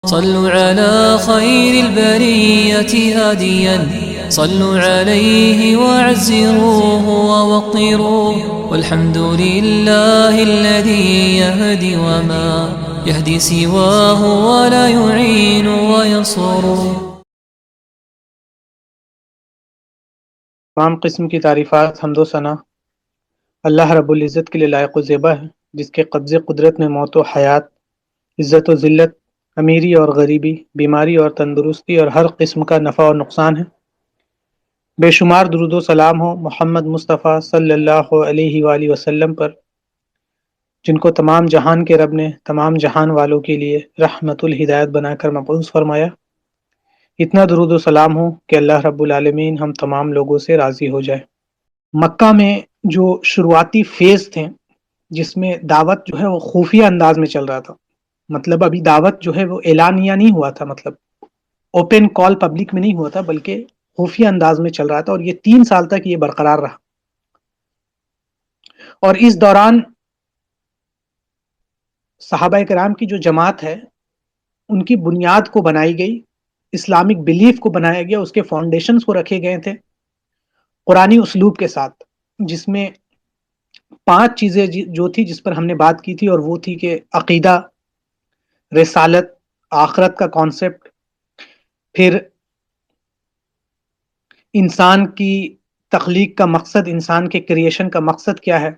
صلوا على خير البرية هاديا، صلوا عليه وعزروه ووقروه، والحمد لله الذي يهدي وما يهدي سواه ولا يعين وينصر. تمام قسم کی تعریفات حمد و ثنا اللہ رب العزت کے لیے لائق و زیبا ہے، جس کے قبضے قدرت میں موت و حیات، عزت و ذلت، امیری اور غریبی، بیماری اور تندرستی اور ہر قسم کا نفع اور نقصان ہے۔ بے شمار درود و سلام ہو محمد مصطفیٰ صلی اللہ علیہ وآلہ وسلم پر، جن کو تمام جہان کے رب نے تمام جہان والوں کے لیے رحمت الہدایت بنا کر مبعوث فرمایا۔ اتنا درود و سلام ہو کہ اللہ رب العالمین ہم تمام لوگوں سے راضی ہو جائے۔ مکہ میں جو شروعاتی فیز تھے، جس میں دعوت جو ہے وہ خفیہ انداز میں چل رہا تھا، مطلب ابھی دعوت جو ہے وہ اعلانیہ نہیں ہوا تھا، مطلب اوپن کال پبلک میں نہیں ہوا تھا، بلکہ خفیہ انداز میں چل رہا تھا، اور یہ 3 سال تک یہ برقرار رہا۔ اور اس دوران صحابہ کرام کی جو جماعت ہے ان کی بنیاد کو بنائی گئی، اسلامک بیلیف کو بنایا گیا، اس کے فاؤنڈیشنز کو رکھے گئے تھے قرآنی اسلوب کے ساتھ، جس میں 5 چیزیں جو تھی جس پر ہم نے بات کی تھی، اور وہ تھی کہ عقیدہ، رسالت، آخرت کا کانسیپٹ، پھر انسان کی تخلیق کا مقصد، انسان کے کریشن کا مقصد کیا ہے۔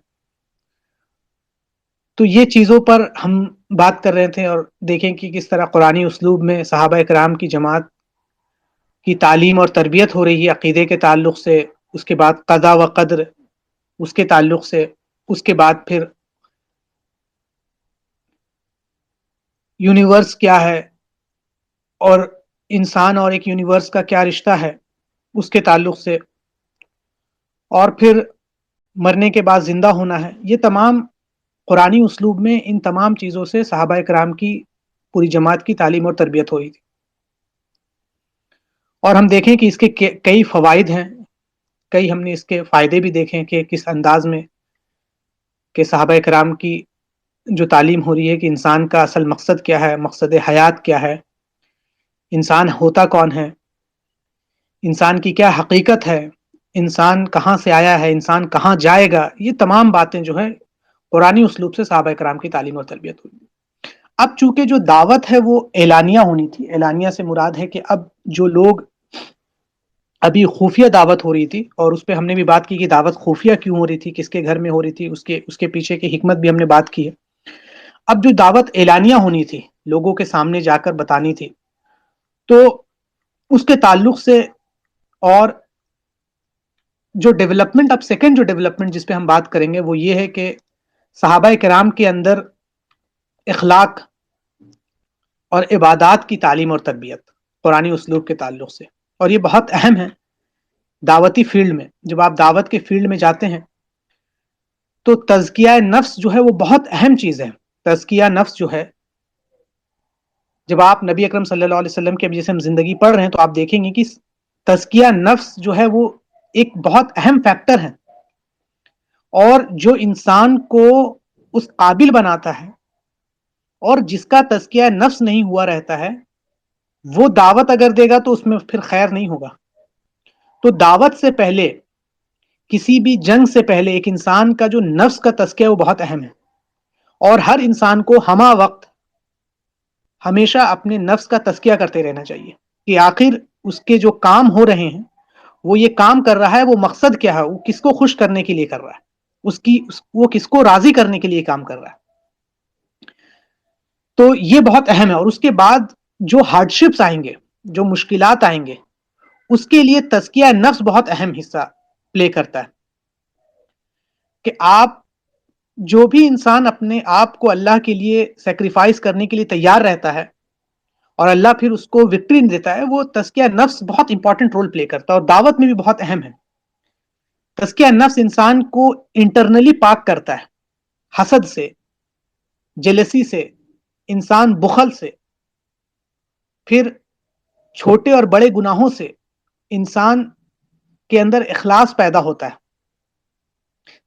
تو یہ چیزوں پر ہم بات کر رہے تھے، اور دیکھیں کہ کس طرح قرآنی اسلوب میں صحابہ کرام کی جماعت کی تعلیم اور تربیت ہو رہی ہے، عقیدے کے تعلق سے، اس کے بعد قضا و قدر اس کے تعلق سے، اس کے بعد پھر یونیورس کیا ہے اور انسان اور ایک یونیورس کا کیا رشتہ ہے اس کے تعلق سے، اور پھر مرنے کے بعد زندہ ہونا ہے۔ یہ تمام قرآنی اسلوب میں ان تمام چیزوں سے صحابہ کرام کی پوری جماعت کی تعلیم اور تربیت ہو رہی تھی، اور ہم دیکھیں کہ اس کے کئی فوائد ہیں، کئی ہم نے اس کے فائدے بھی دیکھیں کہ کس انداز میں کہ صحابہ کرام کی جو تعلیم ہو رہی ہے کہ انسان کا اصل مقصد کیا ہے، مقصد حیات کیا ہے، انسان ہوتا کون ہے، انسان کی کیا حقیقت ہے، انسان کہاں سے آیا ہے، انسان کہاں جائے گا، یہ تمام باتیں جو ہیں قرآنی اسلوب سے صحابہ کرام کی تعلیم اور تربیت ہوئی۔ اب چونکہ جو دعوت ہے وہ اعلانیہ ہونی تھی، اعلانیہ سے مراد ہے کہ اب جو لوگ ابھی خفیہ دعوت ہو رہی تھی، اور اس پہ ہم نے بھی بات کی کہ دعوت خفیہ کیوں ہو رہی تھی، کس کے گھر میں ہو رہی تھی، اس کے پیچھے کی حکمت بھی ہم نے بات کی ہے۔ اب جو دعوت اعلانیہ ہونی تھی، لوگوں کے سامنے جا کر بتانی تھی، تو اس کے تعلق سے، اور جو ڈیولپمنٹ، اب سیکنڈ جو ڈیولپمنٹ جس پہ ہم بات کریں گے وہ یہ ہے کہ صحابہ کرام کے اندر اخلاق اور عبادات کی تعلیم اور تربیت قرآنی اسلوب کے تعلق سے، اور یہ بہت اہم ہے دعوتی فیلڈ میں۔ جب آپ دعوت کے فیلڈ میں جاتے ہیں تو تزکیہ نفس جو ہے وہ بہت اہم چیز ہے۔ تزکیہ نفس جو ہے، جب آپ نبی اکرم صلی اللہ علیہ وسلم کے جیسے ہم زندگی پڑھ رہے ہیں تو آپ دیکھیں گے کہ تزکیہ نفس جو ہے وہ ایک بہت اہم فیکٹر ہے، اور جو انسان کو اس قابل بناتا ہے، اور جس کا تزکیہ نفس نہیں ہوا رہتا ہے، وہ دعوت اگر دے گا تو اس میں پھر خیر نہیں ہوگا۔ تو دعوت سے پہلے، کسی بھی جنگ سے پہلے، ایک انسان کا جو نفس کا تزکیہ وہ بہت اہم ہے، اور ہر انسان کو ہمہ وقت ہمیشہ اپنے نفس کا تزکیہ کرتے رہنا چاہیے کہ آخر اس کے جو کام ہو رہے ہیں، وہ یہ کام کر رہا ہے، وہ مقصد کیا ہے، وہ کس کو خوش کرنے کے لیے کر رہا ہے، وہ کس کو راضی کرنے کے لیے کام کر رہا ہے۔ تو یہ بہت اہم ہے۔ اور اس کے بعد جو ہارڈشپس آئیں گے، جو مشکلات آئیں گے، اس کے لیے تزکیہ نفس بہت اہم حصہ پلے کرتا ہے، کہ آپ جو بھی انسان اپنے آپ کو اللہ کے لیے سیکریفائس کرنے کے لیے تیار رہتا ہے، اور اللہ پھر اس کو وکٹری دیتا ہے، وہ تزکیہ نفس بہت امپورٹنٹ رول پلے کرتا ہے، اور دعوت میں بھی بہت اہم ہے۔ تزکیہ نفس انسان کو انٹرنلی پاک کرتا ہے، حسد سے، جیلسی سے، انسان بخل سے، پھر چھوٹے اور بڑے گناہوں سے انسان کے اندر اخلاص پیدا ہوتا ہے۔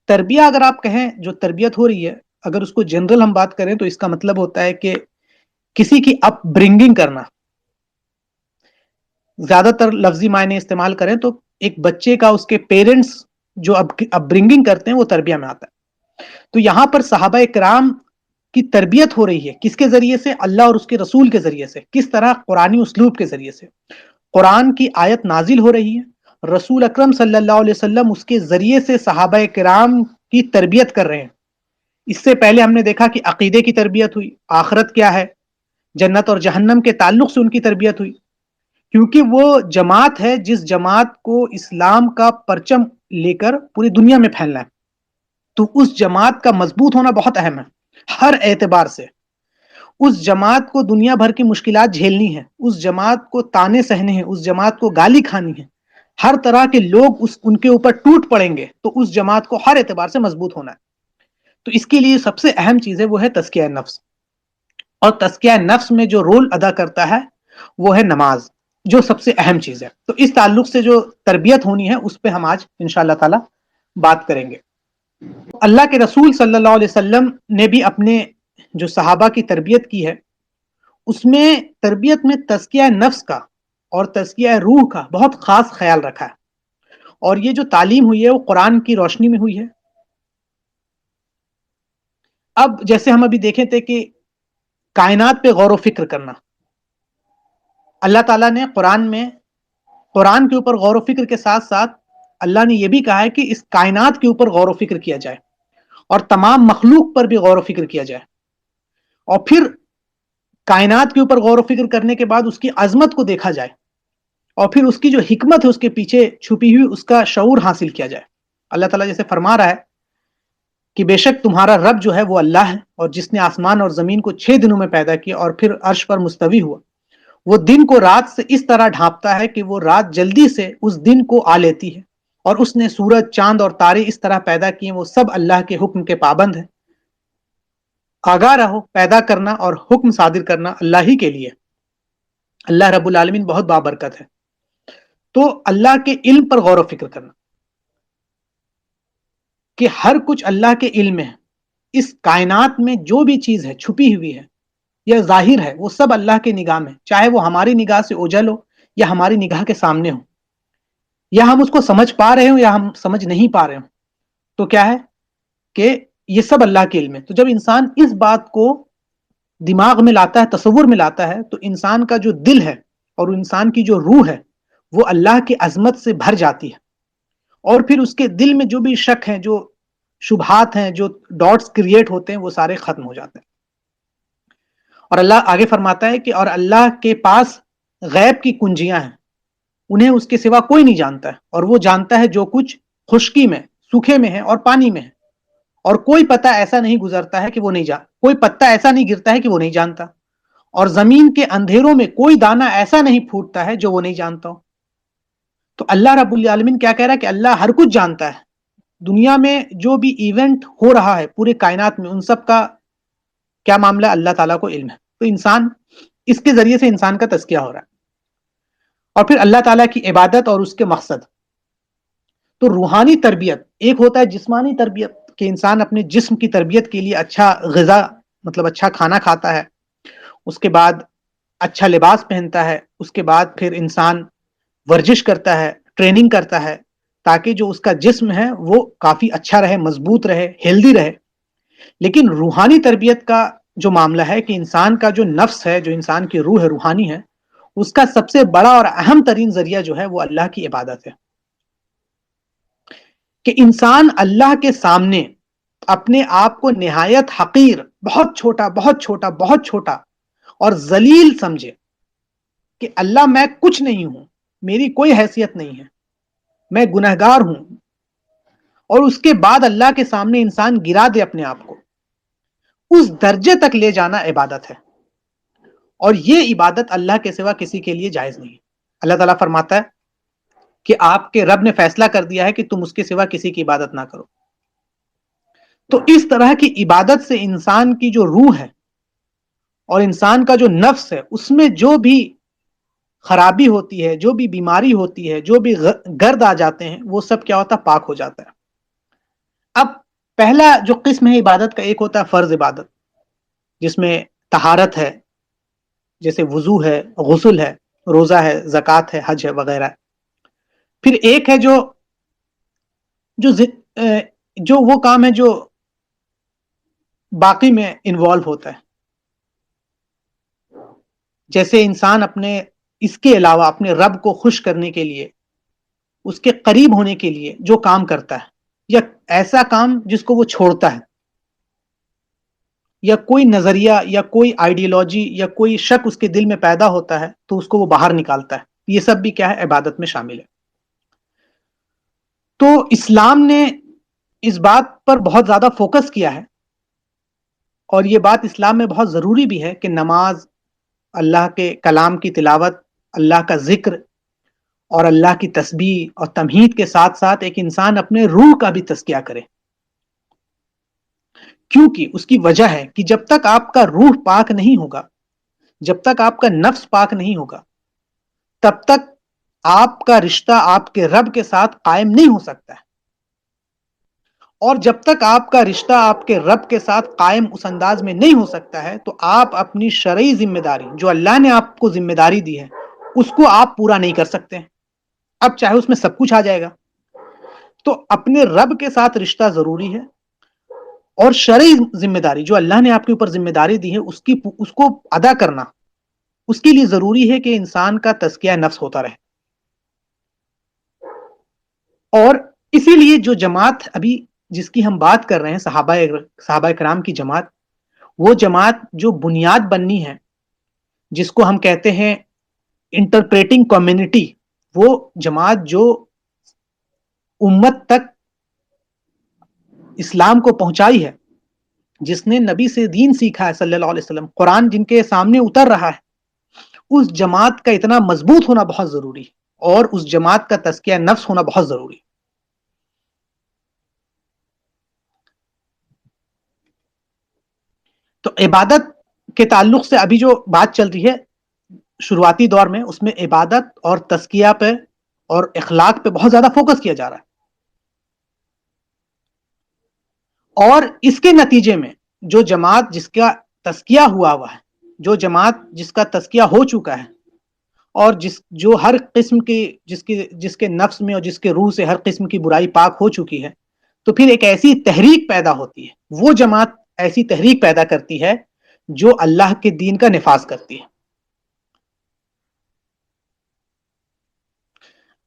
تربیہ اگر آپ کہیں، جو تربیت ہو رہی ہے، اگر اس کو جنرل ہم بات کریں تو اس کا مطلب ہوتا ہے کہ کسی کی اپ برنگنگ کرنا، زیادہ تر لفظی معنی استعمال کریں تو ایک بچے کا اس کے پیرنٹس جو اپ برنگنگ کرتے ہیں وہ تربیہ میں آتا ہے. تو یہاں پر صحابہ کرام کی تربیت ہو رہی ہے کس کے ذریعے سے؟ اللہ اور اس کے رسول کے ذریعے سے. کس طرح؟ قرآنی اسلوب کے ذریعے سے. قرآن کی آیت نازل ہو رہی ہے، رسول اکرم صلی اللہ علیہ وسلم اس کے ذریعے سے صحابہ کرام کی تربیت کر رہے ہیں. اس سے پہلے ہم نے دیکھا کہ عقیدے کی تربیت ہوئی، آخرت کیا ہے، جنت اور جہنم کے تعلق سے ان کی تربیت ہوئی، کیونکہ وہ جماعت ہے جس جماعت کو اسلام کا پرچم لے کر پوری دنیا میں پھیلنا ہے. تو اس جماعت کا مضبوط ہونا بہت اہم ہے ہر اعتبار سے. اس جماعت کو دنیا بھر کی مشکلات جھیلنی ہے، اس جماعت کو تانے سہنے ہیں، اس جماعت کو گالی کھانی ہے، ہر طرح کے لوگ ان کے اوپر ٹوٹ پڑیں گے، تو اس جماعت کو ہر اعتبار سے مضبوط ہونا ہے. تو اس کے لیے سب سے اہم چیز ہے وہ ہے تزکیہ نفس. اور تزکیہ نفس میں جو رول ادا کرتا ہے وہ ہے نماز، جو سب سے اہم چیز ہے. تو اس تعلق سے جو تربیت ہونی ہے اس پہ ہم آج انشاءاللہ تعالی بات کریں گے. اللہ کے رسول صلی اللہ علیہ وسلم نے بھی اپنے جو صحابہ کی تربیت کی ہے اس میں تربیت میں تزکیہ نفس کا اور تزکیہ روح کا بہت خاص خیال رکھا ہے. اور یہ جو تعلیم ہوئی ہے وہ قرآن کی روشنی میں ہوئی ہے. اب جیسے ہم ابھی دیکھے تھے کہ کائنات پہ غور و فکر کرنا، اللہ تعالیٰ نے قرآن کے اوپر غور و فکر کے ساتھ ساتھ اللہ نے یہ بھی کہا ہے کہ اس کائنات کے اوپر غور و فکر کیا جائے اور تمام مخلوق پر بھی غور و فکر کیا جائے. اور پھر کائنات کے اوپر غور و فکر کرنے کے بعد اس کی عظمت کو دیکھا جائے اور پھر اس کی جو حکمت ہے اس کے پیچھے چھپی ہوئی اس کا شعور حاصل کیا جائے. اللہ تعالیٰ جیسے فرما رہا ہے کہ بے شک تمہارا رب جو ہے وہ اللہ ہے، اور جس نے آسمان اور زمین کو 6 دنوں میں پیدا کیا اور پھر عرش پر مستوی ہوا. وہ دن کو رات سے اس طرح ڈھانپتا ہے کہ وہ رات جلدی سے اس دن کو آ لیتی ہے، اور اس نے سورج، چاند اور تارے اس طرح پیدا کیے، وہ سب اللہ کے حکم کے پابند ہیں. آگاہ رہو، پیدا کرنا اور حکم صادر کرنا اللہ ہی کے لیے. اللہ رب العالمین بہت بابرکت ہے. تو اللہ کے علم پر غور و فکر کرنا کہ ہر کچھ اللہ کے علم میں ہے. اس کائنات میں جو بھی چیز ہے چھپی ہوئی ہے یا ظاہر ہے وہ سب اللہ کے نگاہ میں، چاہے وہ ہماری نگاہ سے اوجھل ہو یا ہماری نگاہ کے سامنے ہو، یا ہم اس کو سمجھ پا رہے ہوں یا ہم سمجھ نہیں پا رہے ہوں. تو کیا ہے کہ یہ سب اللہ کے علم ہے. تو جب انسان اس بات کو دماغ میں لاتا ہے، تصور میں لاتا ہے، تو انسان کا جو دل ہے اور انسان کی جو روح ہے وہ اللہ کی عظمت سے بھر جاتی ہے. اور پھر اس کے دل میں جو بھی شک ہیں، جو شبہات ہیں، جو ڈاٹس کریٹ ہوتے ہیں، وہ سارے ختم ہو جاتے ہیں. اور اللہ آگے فرماتا ہے کہ اور اللہ کے پاس غیب کی کنجیاں ہیں، انہیں اس کے سوا کوئی نہیں جانتا ہے، اور وہ جانتا ہے جو کچھ خشکی میں، سوکھے میں ہے اور پانی میں ہے. اور کوئی پتہ ایسا نہیں گزرتا ہے کہ وہ نہیں کوئی پتہ ایسا نہیں گرتا ہے کہ وہ نہیں جانتا. اور زمین کے اندھیروں میں کوئی دانہ ایسا نہیں پھوٹتا ہے جو وہ نہیں جانتا ہو. تو اللہ رب العالمین کیا کہہ رہا ہے کہ اللہ ہر کچھ جانتا ہے. دنیا میں جو بھی ایونٹ ہو رہا ہے پورے کائنات میں، ان سب کا کیا معاملہ اللہ تعالیٰ کو علم ہے. تو انسان اس کے ذریعے سے انسان کا تزکیہ ہو رہا ہے. اور پھر اللہ تعالیٰ کی عبادت اور اس کے مقصد. تو روحانی تربیت ایک ہوتا ہے جسمانی تربیت، کہ انسان اپنے جسم کی تربیت کے لیے اچھا غذا، مطلب اچھا کھانا کھاتا ہے، اس کے بعد اچھا لباس پہنتا ہے، اس کے بعد پھر انسان ورزش کرتا ہے، ٹریننگ کرتا ہے، تاکہ جو اس کا جسم ہے وہ کافی اچھا رہے، مضبوط رہے، ہیلدی رہے. لیکن روحانی تربیت کا جو معاملہ ہے کہ انسان کا جو نفس ہے، جو انسان کی روح ہے، روحانی ہے، اس کا سب سے بڑا اور اہم ترین ذریعہ جو ہے وہ اللہ کی عبادت ہے. کہ انسان اللہ کے سامنے اپنے آپ کو نہایت حقیر، بہت چھوٹا بہت چھوٹا بہت چھوٹا اور ذلیل سمجھے کہ اللہ میں کچھ نہیں ہوں، میری کوئی حیثیت نہیں ہے، میں گنہگار ہوں. اور اس کے بعد اللہ کے سامنے انسان گرا دے اپنے آپ کو، اس درجے تک لے جانا عبادت ہے. اور یہ عبادت اللہ کے سوا کسی کے لیے جائز نہیں. اللہ تعالیٰ فرماتا ہے کہ آپ کے رب نے فیصلہ کر دیا ہے کہ تم اس کے سوا کسی کی عبادت نہ کرو. تو اس طرح کی عبادت سے انسان کی جو روح ہے اور انسان کا جو نفس ہے، اس میں جو بھی خرابی ہوتی ہے، جو بھی بیماری ہوتی ہے، جو بھی گرد آ جاتے ہیں، وہ سب کیا ہوتا ہے؟ پاک ہو جاتا ہے. اب پہلا جو قسم ہے عبادت کا، ایک ہوتا ہے فرض عبادت، جس میں طہارت ہے، جیسے وضو ہے، غسل ہے، روزہ ہے، زکوٰۃ ہے، حج ہے وغیرہ. پھر ایک ہے جو وہ کام ہے جو باقی میں انوالو ہوتا ہے. جیسے انسان اس کے علاوہ اپنے رب کو خوش کرنے کے لیے، اس کے قریب ہونے کے لیے جو کام کرتا ہے، یا ایسا کام جس کو وہ چھوڑتا ہے، یا کوئی نظریہ یا کوئی آئیڈیالوجی یا کوئی شک اس کے دل میں پیدا ہوتا ہے تو اس کو وہ باہر نکالتا ہے. یہ سب بھی کیا ہے؟ عبادت میں شامل ہے. تو اسلام نے اس بات پر بہت زیادہ فوکس کیا ہے، اور یہ بات اسلام میں بہت ضروری بھی ہے کہ نماز، اللہ کے کلام کی تلاوت، اللہ کا ذکر اور اللہ کی تسبیح اور تمہید کے ساتھ ساتھ ایک انسان اپنے روح کا بھی تزکیہ کرے. کیونکہ اس کی وجہ ہے کہ جب تک آپ کا روح پاک نہیں ہوگا، جب تک آپ کا نفس پاک نہیں ہوگا، تب تک آپ کا رشتہ آپ کے رب کے ساتھ قائم نہیں ہو سکتا ہے. اور جب تک آپ کا رشتہ آپ کے رب کے ساتھ قائم اس انداز میں نہیں ہو سکتا ہے تو آپ اپنی شرعی ذمہ داری جو اللہ نے آپ کو ذمہ داری دی ہے اس کو آپ پورا نہیں کر سکتے. اب چاہے اس میں سب کچھ آ جائے گا. تو اپنے رب کے ساتھ رشتہ ضروری ہے، اور شرعی ذمہ داری جو اللہ نے آپ کے اوپر ذمہ داری دی ہے اس کو ادا کرنا، اس کے لیے ضروری ہے کہ انسان کا تزکیہ نفس ہوتا رہے. اور اسی لیے جو جماعت ابھی جس کی ہم بات کر رہے ہیں، صحابہ کرام کی جماعت، وہ جماعت جو بنیاد بننی ہے، جس کو ہم کہتے ہیں انٹرپریٹنگ کمیونٹی، وہ جماعت جو امت تک اسلام کو پہنچائی ہے، جس نے نبی سے دین سیکھا ہے صلی اللہ علیہ وسلم، قرآن جن کے سامنے اتر رہا ہے، اس جماعت کا اتنا مضبوط ہونا بہت ضروری ہے، اور اس جماعت کا تزکیہ نفس ہونا بہت ضروری ہے. تو عبادت کے تعلق سے ابھی جو بات چل رہی ہے شروعاتی دور میں، اس میں عبادت اور تزکیہ پہ اور اخلاق پہ بہت زیادہ فوکس کیا جا رہا ہے. اور اس کے نتیجے میں جو جماعت جس کا تزکیہ ہوا ہے، جو جماعت جس کا تزکیہ ہو چکا ہے، اور جو ہر قسم کی جس کے نفس میں اور جس کے روح سے ہر قسم کی برائی پاک ہو چکی ہے، تو پھر ایک ایسی تحریک پیدا ہوتی ہے. وہ جماعت ایسی تحریک پیدا کرتی ہے جو اللہ کے دین کا نفاذ کرتی ہے.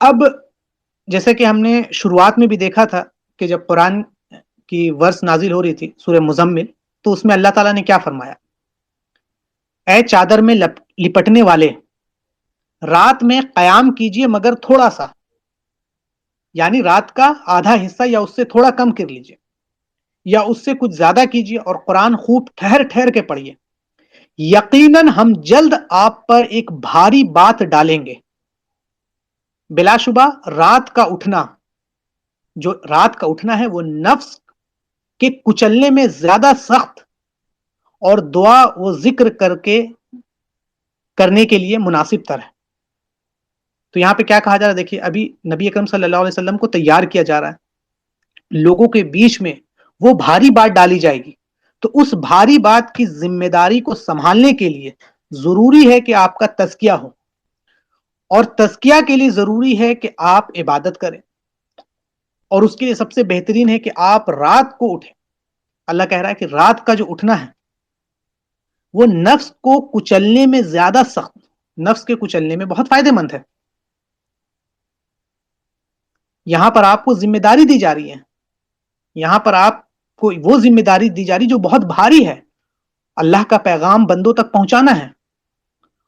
اب جیسے کہ ہم نے شروعات میں بھی دیکھا تھا کہ جب قرآن کی ورس نازل ہو رہی تھی سورہ مزمل، تو اس میں اللہ تعالیٰ نے کیا فرمایا؟ اے چادر میں لپٹنے والے، رات میں قیام کیجئے مگر تھوڑا سا، یعنی رات کا آدھا حصہ یا اس سے تھوڑا کم کر لیجئے، یا اس سے کچھ زیادہ کیجئے، اور قرآن خوب ٹھہر ٹھہر کے پڑھیے. یقیناً ہم جلد آپ پر ایک بھاری بات ڈالیں گے. بلا شبہ رات کا اٹھنا ہے وہ نفس کے کچلنے میں زیادہ سخت اور دعا و ذکر کرنے کے لیے مناسب تر ہے. تو یہاں پہ کیا کہا جا رہا ہے؟ دیکھیے، ابھی نبی اکرم صلی اللہ علیہ وسلم کو تیار کیا جا رہا ہے، لوگوں کے بیچ میں وہ بھاری بات ڈالی جائے گی. تو اس بھاری بات کی ذمہ داری کو سنبھالنے کے لیے ضروری ہے کہ آپ کا تزکیہ ہو، اور تزکیہ کے لیے ضروری ہے کہ آپ عبادت کریں، اور اس کے لیے سب سے بہترین ہے کہ آپ رات کو اٹھیں. اللہ کہہ رہا ہے کہ رات کا جو اٹھنا ہے وہ نفس کو کچلنے میں زیادہ سخت، نفس کے کچلنے میں بہت فائدہ مند ہے. یہاں پر آپ کو ذمہ داری دی جا رہی ہے، یہاں پر آپ کو وہ ذمہ داری دی جا رہی جو بہت بھاری ہے. اللہ کا پیغام بندوں تک پہنچانا ہے،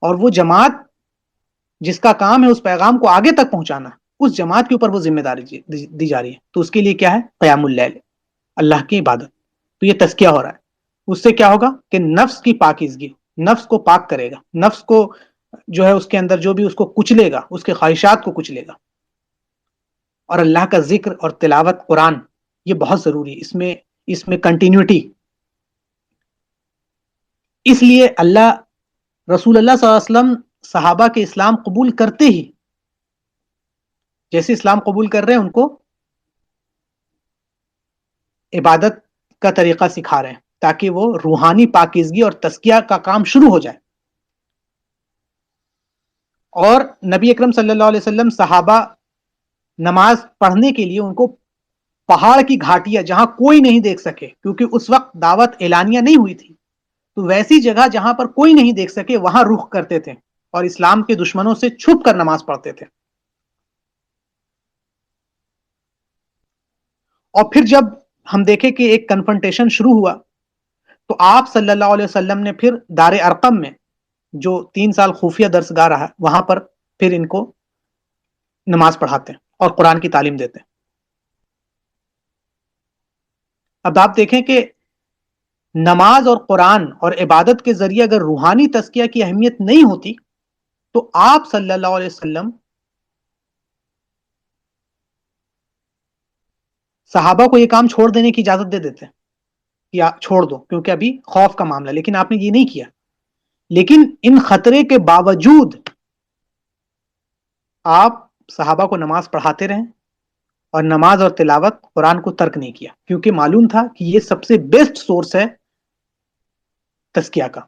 اور وہ جماعت جس کا کام ہے اس پیغام کو آگے تک پہنچانا، اس جماعت کے اوپر وہ ذمہ داری دی جا رہی ہے. تو اس کے لیے کیا ہے؟ قیام اللیل، اللہ کی عبادت. تو یہ تزکیہ ہو رہا ہے. اس سے کیا ہوگا کہ نفس کی پاکیزگی، نفس کو پاک کرے گا، نفس کو جو ہے اس کے اندر جو بھی اس کو کچلے گا، اس کے خواہشات کو کچلے گا. اور اللہ کا ذکر اور تلاوت قرآن یہ بہت ضروری ہے، اس میں کنٹینیوٹی. اس لیے رسول اللہ صلی اللہ علیہ وسلم صحابہ کے اسلام قبول کرتے ہی، جیسے اسلام قبول کر رہے ہیں، ان کو عبادت کا طریقہ سکھا رہے ہیں تاکہ وہ روحانی پاکیزگی اور تزکیہ کا کام شروع ہو جائے. اور نبی اکرم صلی اللہ علیہ وسلم صحابہ نماز پڑھنے کے لیے ان کو پہاڑ کی گھاٹیاں جہاں کوئی نہیں دیکھ سکے، کیونکہ اس وقت دعوت اعلانیہ نہیں ہوئی تھی، تو ویسی جگہ جہاں پر کوئی نہیں دیکھ سکے وہاں رخ کرتے تھے اور اسلام کے دشمنوں سے چھپ کر نماز پڑھتے تھے. اور پھر جب ہم دیکھیں کہ ایک کنفرنٹیشن شروع ہوا تو آپ صلی اللہ علیہ وسلم نے پھر دار ارقم میں، جو 3 سال خفیہ درسگاہ رہا، وہاں پر پھر ان کو نماز پڑھاتے ہیں اور قرآن کی تعلیم دیتے ہیں. اب آپ دیکھیں کہ نماز اور قرآن اور عبادت کے ذریعے اگر روحانی تزکیہ کی اہمیت نہیں ہوتی تو آپ صلی اللہ علیہ وسلم صحابہ کو یہ کام چھوڑ دینے کی اجازت دے دیتے یا چھوڑ دو کیونکہ ابھی خوف کا معاملہ، لیکن آپ نے یہ نہیں کیا. لیکن ان خطرے کے باوجود آپ صحابہ کو نماز پڑھاتے رہیں اور نماز اور تلاوت قرآن کو ترک نہیں کیا، کیونکہ معلوم تھا کہ یہ سب سے بیسٹ سورس ہے تزکیہ کا.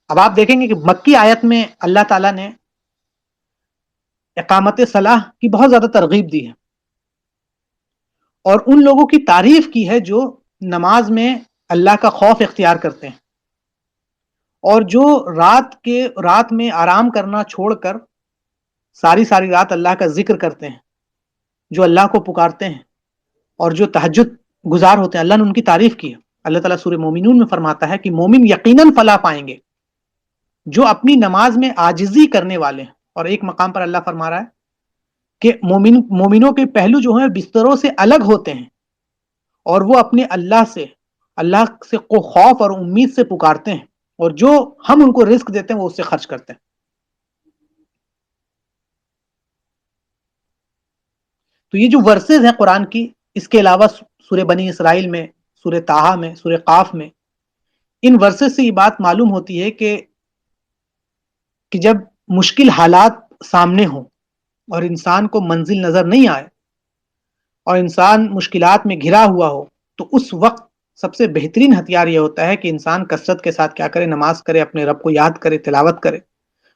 اب آپ دیکھیں گے کہ مکی آیت میں اللہ تعالیٰ نے اقامت صلاح کی بہت زیادہ ترغیب دی ہے اور ان لوگوں کی تعریف کی ہے جو نماز میں اللہ کا خوف اختیار کرتے ہیں اور جو رات میں آرام کرنا چھوڑ کر ساری رات اللہ کا ذکر کرتے ہیں، جو اللہ کو پکارتے ہیں اور جو تہجد گزار ہوتے ہیں. اللہ نے ان کی تعریف کی ہے. اللہ تعالیٰ سورہ مومنون میں فرماتا ہے کہ مومن یقیناً فلاح پائیں گے جو اپنی نماز میں عاجزی کرنے والے ہیں. اور ایک مقام پر اللہ فرما رہا ہے کہ مومنوں کے پہلو جو ہیں بستروں سے الگ ہوتے ہیں اور وہ اپنے اللہ سے کو خوف اور امید سے پکارتے ہیں اور جو ہم ان کو رزق دیتے ہیں وہ اس سے خرچ کرتے ہیں. تو یہ جو ورسز ہیں قرآن کی، اس کے علاوہ سورہ بنی اسرائیل میں، سورہ طٰہٰ میں، سورہ قاف میں، ان ورسز سے یہ بات معلوم ہوتی ہے کہ جب مشکل حالات سامنے ہوں اور انسان کو منزل نظر نہیں آئے اور انسان مشکلات میں گھرا ہوا ہو، تو اس وقت سب سے بہترین ہتھیار یہ ہوتا ہے کہ انسان کثرت کے ساتھ کیا کرے، نماز کرے، اپنے رب کو یاد کرے، تلاوت کرے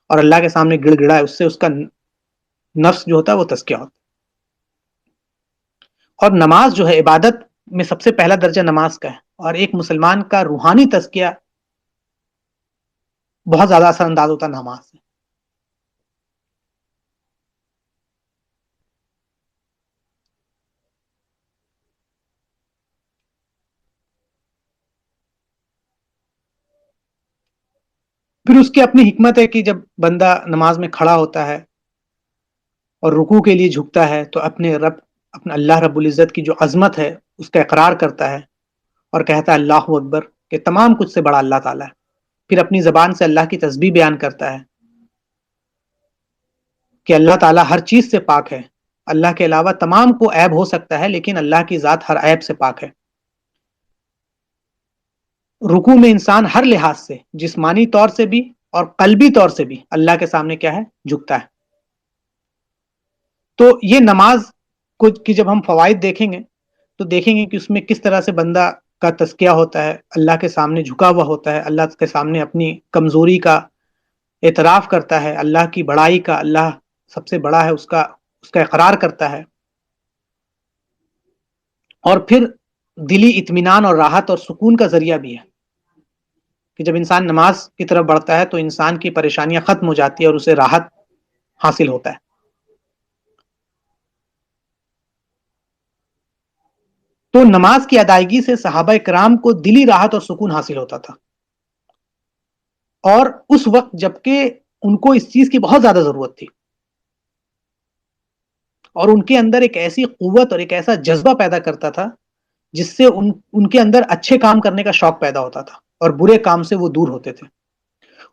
اور اللہ کے سامنے گڑ گڑائے. اس سے اس کا نفس جو ہوتا ہے وہ تزکیہ ہوتا ہے. اور نماز جو ہے عبادت میں سب سے پہلا درجہ نماز کا ہے اور ایک مسلمان کا روحانی تزکیہ بہت زیادہ اثر انداز ہوتا ہے نماز سے. پھر اس کی اپنی حکمت ہے کہ جب بندہ نماز میں کھڑا ہوتا ہے اور رکوع کے لیے جھکتا ہے تو اپنا اللہ رب العزت کی جو عظمت ہے اس کا اقرار کرتا ہے اور کہتا ہے اللہ اکبر، کہ تمام کچھ سے بڑا اللہ تعالیٰ ہے. پھر اپنی زبان سے اللہ کی تسبیح بیان کرتا ہے کہ اللہ تعالیٰ ہر چیز سے پاک ہے، اللہ کے علاوہ تمام کو عیب ہو سکتا ہے لیکن اللہ کی ذات ہر عیب سے پاک ہے. رکوع میں انسان ہر لحاظ سے، جسمانی طور سے بھی اور قلبی طور سے بھی اللہ کے سامنے کیا ہے، جھکتا ہے. تو یہ نماز کو کی جب ہم فوائد دیکھیں گے تو دیکھیں گے کہ اس میں کس طرح سے بندہ کا تزکیہ ہوتا ہے، اللہ کے سامنے جھکا ہوا ہوتا ہے، اللہ کے سامنے اپنی کمزوری کا اعتراف کرتا ہے، اللہ کی بڑائی کا، اللہ سب سے بڑا ہے اس کا اقرار کرتا ہے. اور پھر دلی اطمینان اور راحت اور سکون کا ذریعہ بھی ہے کہ جب انسان نماز کی طرف بڑھتا ہے تو انسان کی پریشانیاں ختم ہو جاتی ہے اور اسے راحت حاصل ہوتا ہے. تو نماز کی ادائیگی سے صحابہ کرام کو دلی راحت اور سکون حاصل ہوتا تھا اور اس وقت جبکہ ان کو اس چیز کی بہت زیادہ ضرورت تھی اور ان کے اندر ایک ایسی قوت اور ایک ایسا جذبہ پیدا کرتا تھا جس سے ان کے اندر اچھے کام کرنے کا شوق پیدا ہوتا تھا اور برے کام سے وہ دور ہوتے تھے.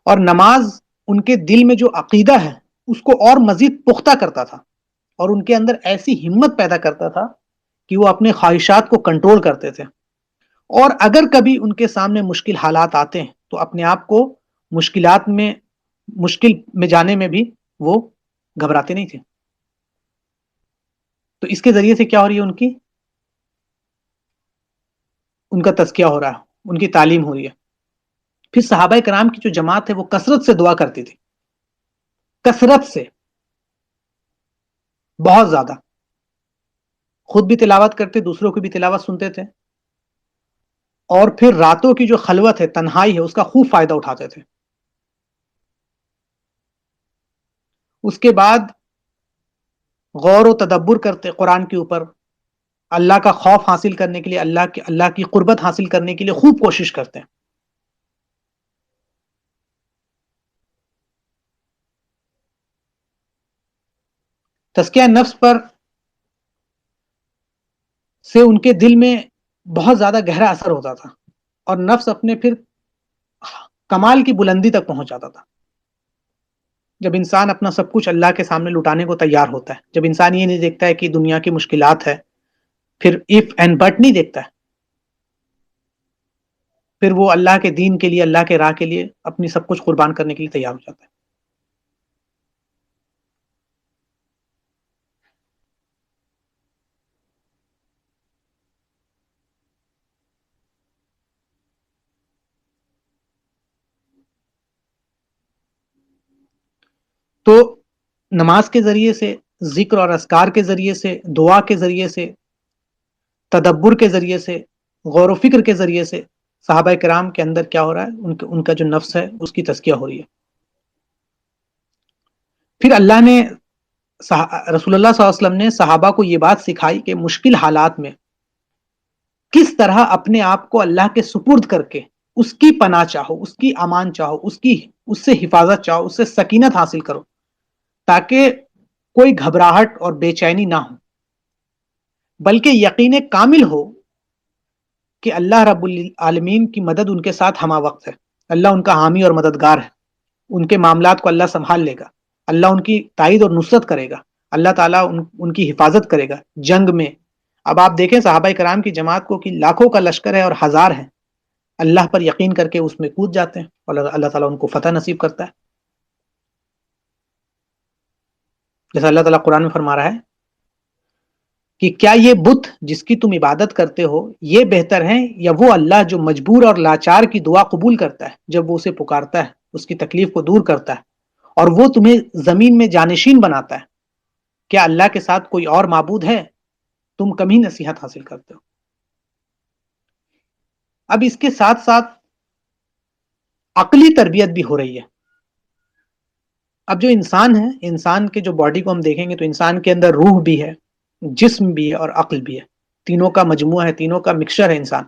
اور نماز ان کے دل میں جو عقیدہ ہے اس کو اور مزید پختہ کرتا تھا اور ان کے اندر ایسی ہمت پیدا کرتا تھا کہ وہ اپنے خواہشات کو کنٹرول کرتے تھے اور اگر کبھی ان کے سامنے مشکل حالات آتے ہیں تو اپنے آپ کو مشکل میں جانے میں بھی وہ گھبراتے نہیں تھے. تو اس کے ذریعے سے کیا ہو رہی ہے، ان کا تزکیہ ہو رہا ہے، ان کی تعلیم ہو رہی ہے. پھر صحابہ کرام کی جو جماعت ہے وہ کثرت سے دعا کرتی تھی، کثرت سے، بہت زیادہ، خود بھی تلاوت کرتے، دوسروں کی بھی تلاوت سنتے تھے، اور پھر راتوں کی جو خلوت ہے، تنہائی ہے، اس کا خوب فائدہ اٹھاتے تھے۔ اس کے بعد غور و تدبر کرتے قرآن کے اوپر، اللہ کا خوف حاصل کرنے کے لیے، اللہ کی قربت حاصل کرنے کے لیے خوب کوشش کرتے ہیں۔ تزکیہ نفس پر سے ان کے دل میں بہت زیادہ گہرا اثر ہوتا تھا، اور نفس اپنے پھر کمال کی بلندی تک پہنچ جاتا تھا۔ جب انسان اپنا سب کچھ اللہ کے سامنے لٹانے کو تیار ہوتا ہے، جب انسان یہ نہیں دیکھتا ہے کہ دنیا کی مشکلات ہے، پھر اف اینڈ بٹ نہیں دیکھتا ہے، پھر وہ اللہ کے دین کے لیے، اللہ کے راہ کے لیے اپنی سب کچھ قربان کرنے کے لیے تیار ہو جاتا ہے۔ تو نماز کے ذریعے سے، ذکر اور اذکار کے ذریعے سے، دعا کے ذریعے سے، تدبر کے ذریعے سے، غور و فکر کے ذریعے سے صحابہ کرام کے اندر کیا ہو رہا ہے، ان کا جو نفس ہے اس کی تزکیہ ہو رہی ہے۔ پھر اللہ نے، رسول اللہ صلی اللہ علیہ وسلم نے صحابہ کو یہ بات سکھائی کہ مشکل حالات میں کس طرح اپنے آپ کو اللہ کے سپرد کر کے اس کی پناہ چاہو، اس کی امان چاہو، اس سے حفاظت چاہو، اس سے سکینت حاصل کرو، تاکہ کوئی گھبراہٹ اور بے چینی نہ ہو، بلکہ یقین کامل ہو کہ اللہ رب العالمین کی مدد ان کے ساتھ ہمہ وقت ہے، اللہ ان کا حامی اور مددگار ہے، ان کے معاملات کو اللہ سنبھال لے گا، اللہ ان کی تائید اور نصرت کرے گا، اللہ تعالیٰ ان کی حفاظت کرے گا جنگ میں۔ اب آپ دیکھیں صحابہ کرام کی جماعت کو کہ لاکھوں کا لشکر ہے اور ہزار ہے، اللہ پر یقین کر کے اس میں کود جاتے ہیں اور اللہ تعالیٰ ان کو فتح نصیب کرتا ہے۔ جیسا اللہ تعالیٰ قرآن میں فرما رہا ہے کہ کیا یہ بت جس کی تم عبادت کرتے ہو یہ بہتر ہیں یا وہ اللہ جو مجبور اور لاچار کی دعا قبول کرتا ہے جب وہ اسے پکارتا ہے، اس کی تکلیف کو دور کرتا ہے، اور وہ تمہیں زمین میں جانشین بناتا ہے؟ کیا اللہ کے ساتھ کوئی اور معبود ہے؟ تم کم ہی نصیحت حاصل کرتے ہو۔ اب اس کے ساتھ ساتھ عقلی تربیت بھی ہو رہی ہے۔ اب جو انسان ہے، انسان کے جو باڈی کو ہم دیکھیں گے تو انسان کے اندر روح بھی ہے، جسم بھی ہے اور عقل بھی ہے، تینوں کا مجموعہ ہے، تینوں کا مکسچر ہے انسان۔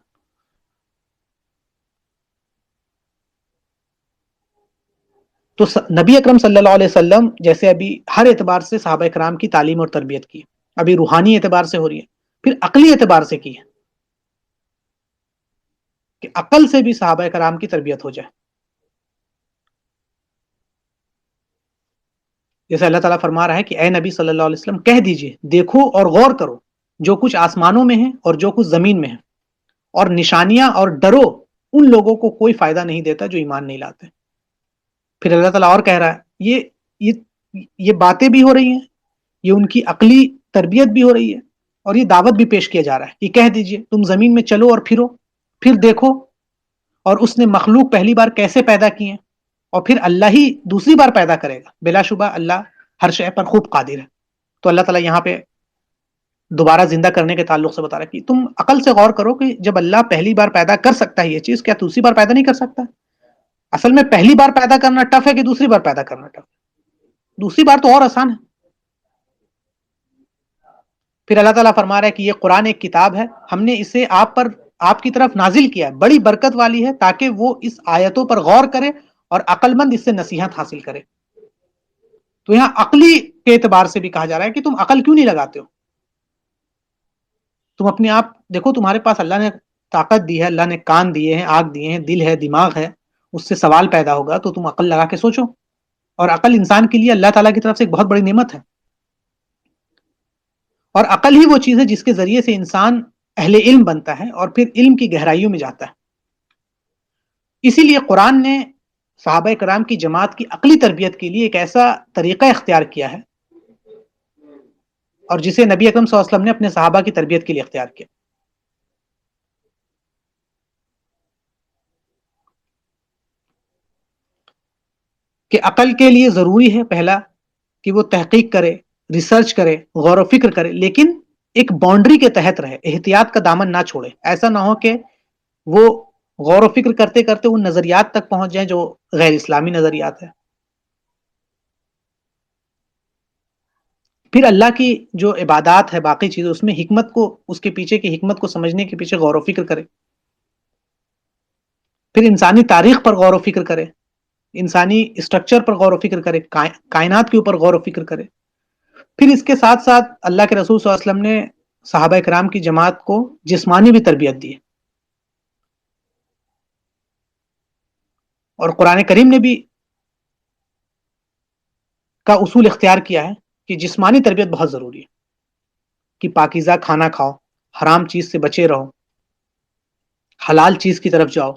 تو نبی اکرم صلی اللہ علیہ وسلم جیسے ابھی ہر اعتبار سے صحابہ کرام کی تعلیم اور تربیت کی، ابھی روحانی اعتبار سے ہو رہی ہے، پھر عقلی اعتبار سے کی ہے کہ عقل سے بھی صحابہ کرام کی تربیت ہو جائے۔ جیسے اللہ تعالیٰ فرما رہا ہے کہ اے نبی صلی اللہ علیہ وسلم کہہ دیجئے، دیکھو اور غور کرو جو کچھ آسمانوں میں ہے اور جو کچھ زمین میں ہے، اور نشانیاں اور ڈرو ان لوگوں کو کوئی فائدہ نہیں دیتا جو ایمان نہیں لاتے۔ پھر اللہ تعالیٰ اور کہہ رہا ہے یہ باتیں بھی ہو رہی ہیں، یہ ان کی عقلی تربیت بھی ہو رہی ہے، اور یہ دعوت بھی پیش کیا جا رہا ہے کہ کہہ دیجئے تم زمین میں چلو اور پھرو، پھر دیکھو اور اس نے مخلوق پہلی بار کیسے پیدا کی ہیں، اور پھر اللہ ہی دوسری بار پیدا کرے گا، بلا شبہ اللہ ہر شے پر خوب قادر ہے۔ تو اللہ تعالیٰ یہاں پہ دوبارہ زندہ کرنے کے تعلق سے بتا رہا ہے کہ تم عقل سے غور کرو کہ جب اللہ پہلی بار پیدا کر سکتا ہے یہ چیز، کیا دوسری بار پیدا نہیں کر سکتا؟ اصل میں پہلی بار پیدا کرنا ٹف ہے کہ دوسری بار پیدا کرنا ٹف ہے؟ دوسری بار تو اور آسان ہے۔ پھر اللہ تعالیٰ فرما رہا ہے کہ یہ قرآن ایک کتاب ہے، ہم نے اسے آپ کی طرف نازل کیا ہے، بڑی برکت والی ہے تاکہ وہ اس آیتوں پر غور کرے اور عقل مند اس سے نصیحت حاصل کرے۔ تو یہاں عقلی کے اعتبار سے بھی کہا جا رہا ہے کہ تم عقل کیوں نہیں لگاتے ہو؟ تم اپنے آپ دیکھو، تمہارے پاس اللہ نے طاقت دی ہے، اللہ نے کان دیے ہیں، آنکھ دیے ہیں، دل ہے، دماغ ہے، اس سے سوال پیدا ہوگا تو تم عقل لگا کے سوچو۔ اور عقل انسان کے لیے اللہ تعالیٰ کی طرف سے ایک بہت بڑی نعمت ہے، اور عقل ہی وہ چیز ہے جس کے ذریعے سے انسان اہل علم بنتا ہے اور پھر علم کی گہرائیوں میں جاتا ہے۔ اسی لیے قرآن نے صحابہ کرام کی جماعت کی عقلی تربیت کے لیے ایک ایسا طریقہ اختیار کیا ہے، اور جسے نبی اکرم صلی اللہ علیہ وسلم نے اپنے صحابہ کی تربیت کے لیے اختیار کیا۔ کہ عقل کے لیے ضروری ہے پہلا کہ وہ تحقیق کرے، ریسرچ کرے، غور و فکر کرے، لیکن ایک باؤنڈری کے تحت رہے، احتیاط کا دامن نہ چھوڑے. ایسا نہ ہو کہ وہ غور و فکر کرتے کرتے ان نظریات تک پہنچ جائیں جو غیر اسلامی نظریات ہیں. پھر اللہ کی جو عبادات ہے، باقی چیزیں، اس میں حکمت کو، اس کے پیچھے کی حکمت کو سمجھنے کے پیچھے غور و فکر کرے. پھر انسانی تاریخ پر غور و فکر کرے، انسانی اسٹرکچر پر غور و فکر کرے، کائنات کے اوپر غور و فکر کرے. پھر اس کے ساتھ ساتھ اللہ کے رسول صلی اللہ علیہ وسلم نے صحابہ کرام کی جماعت کو جسمانی بھی تربیت دی ہے، اور قرآن کریم نے بھی کا اصول اختیار کیا ہے کہ جسمانی تربیت بہت ضروری ہے، کہ پاکیزہ کھانا کھاؤ، حرام چیز سے بچے رہو، حلال چیز کی طرف جاؤ،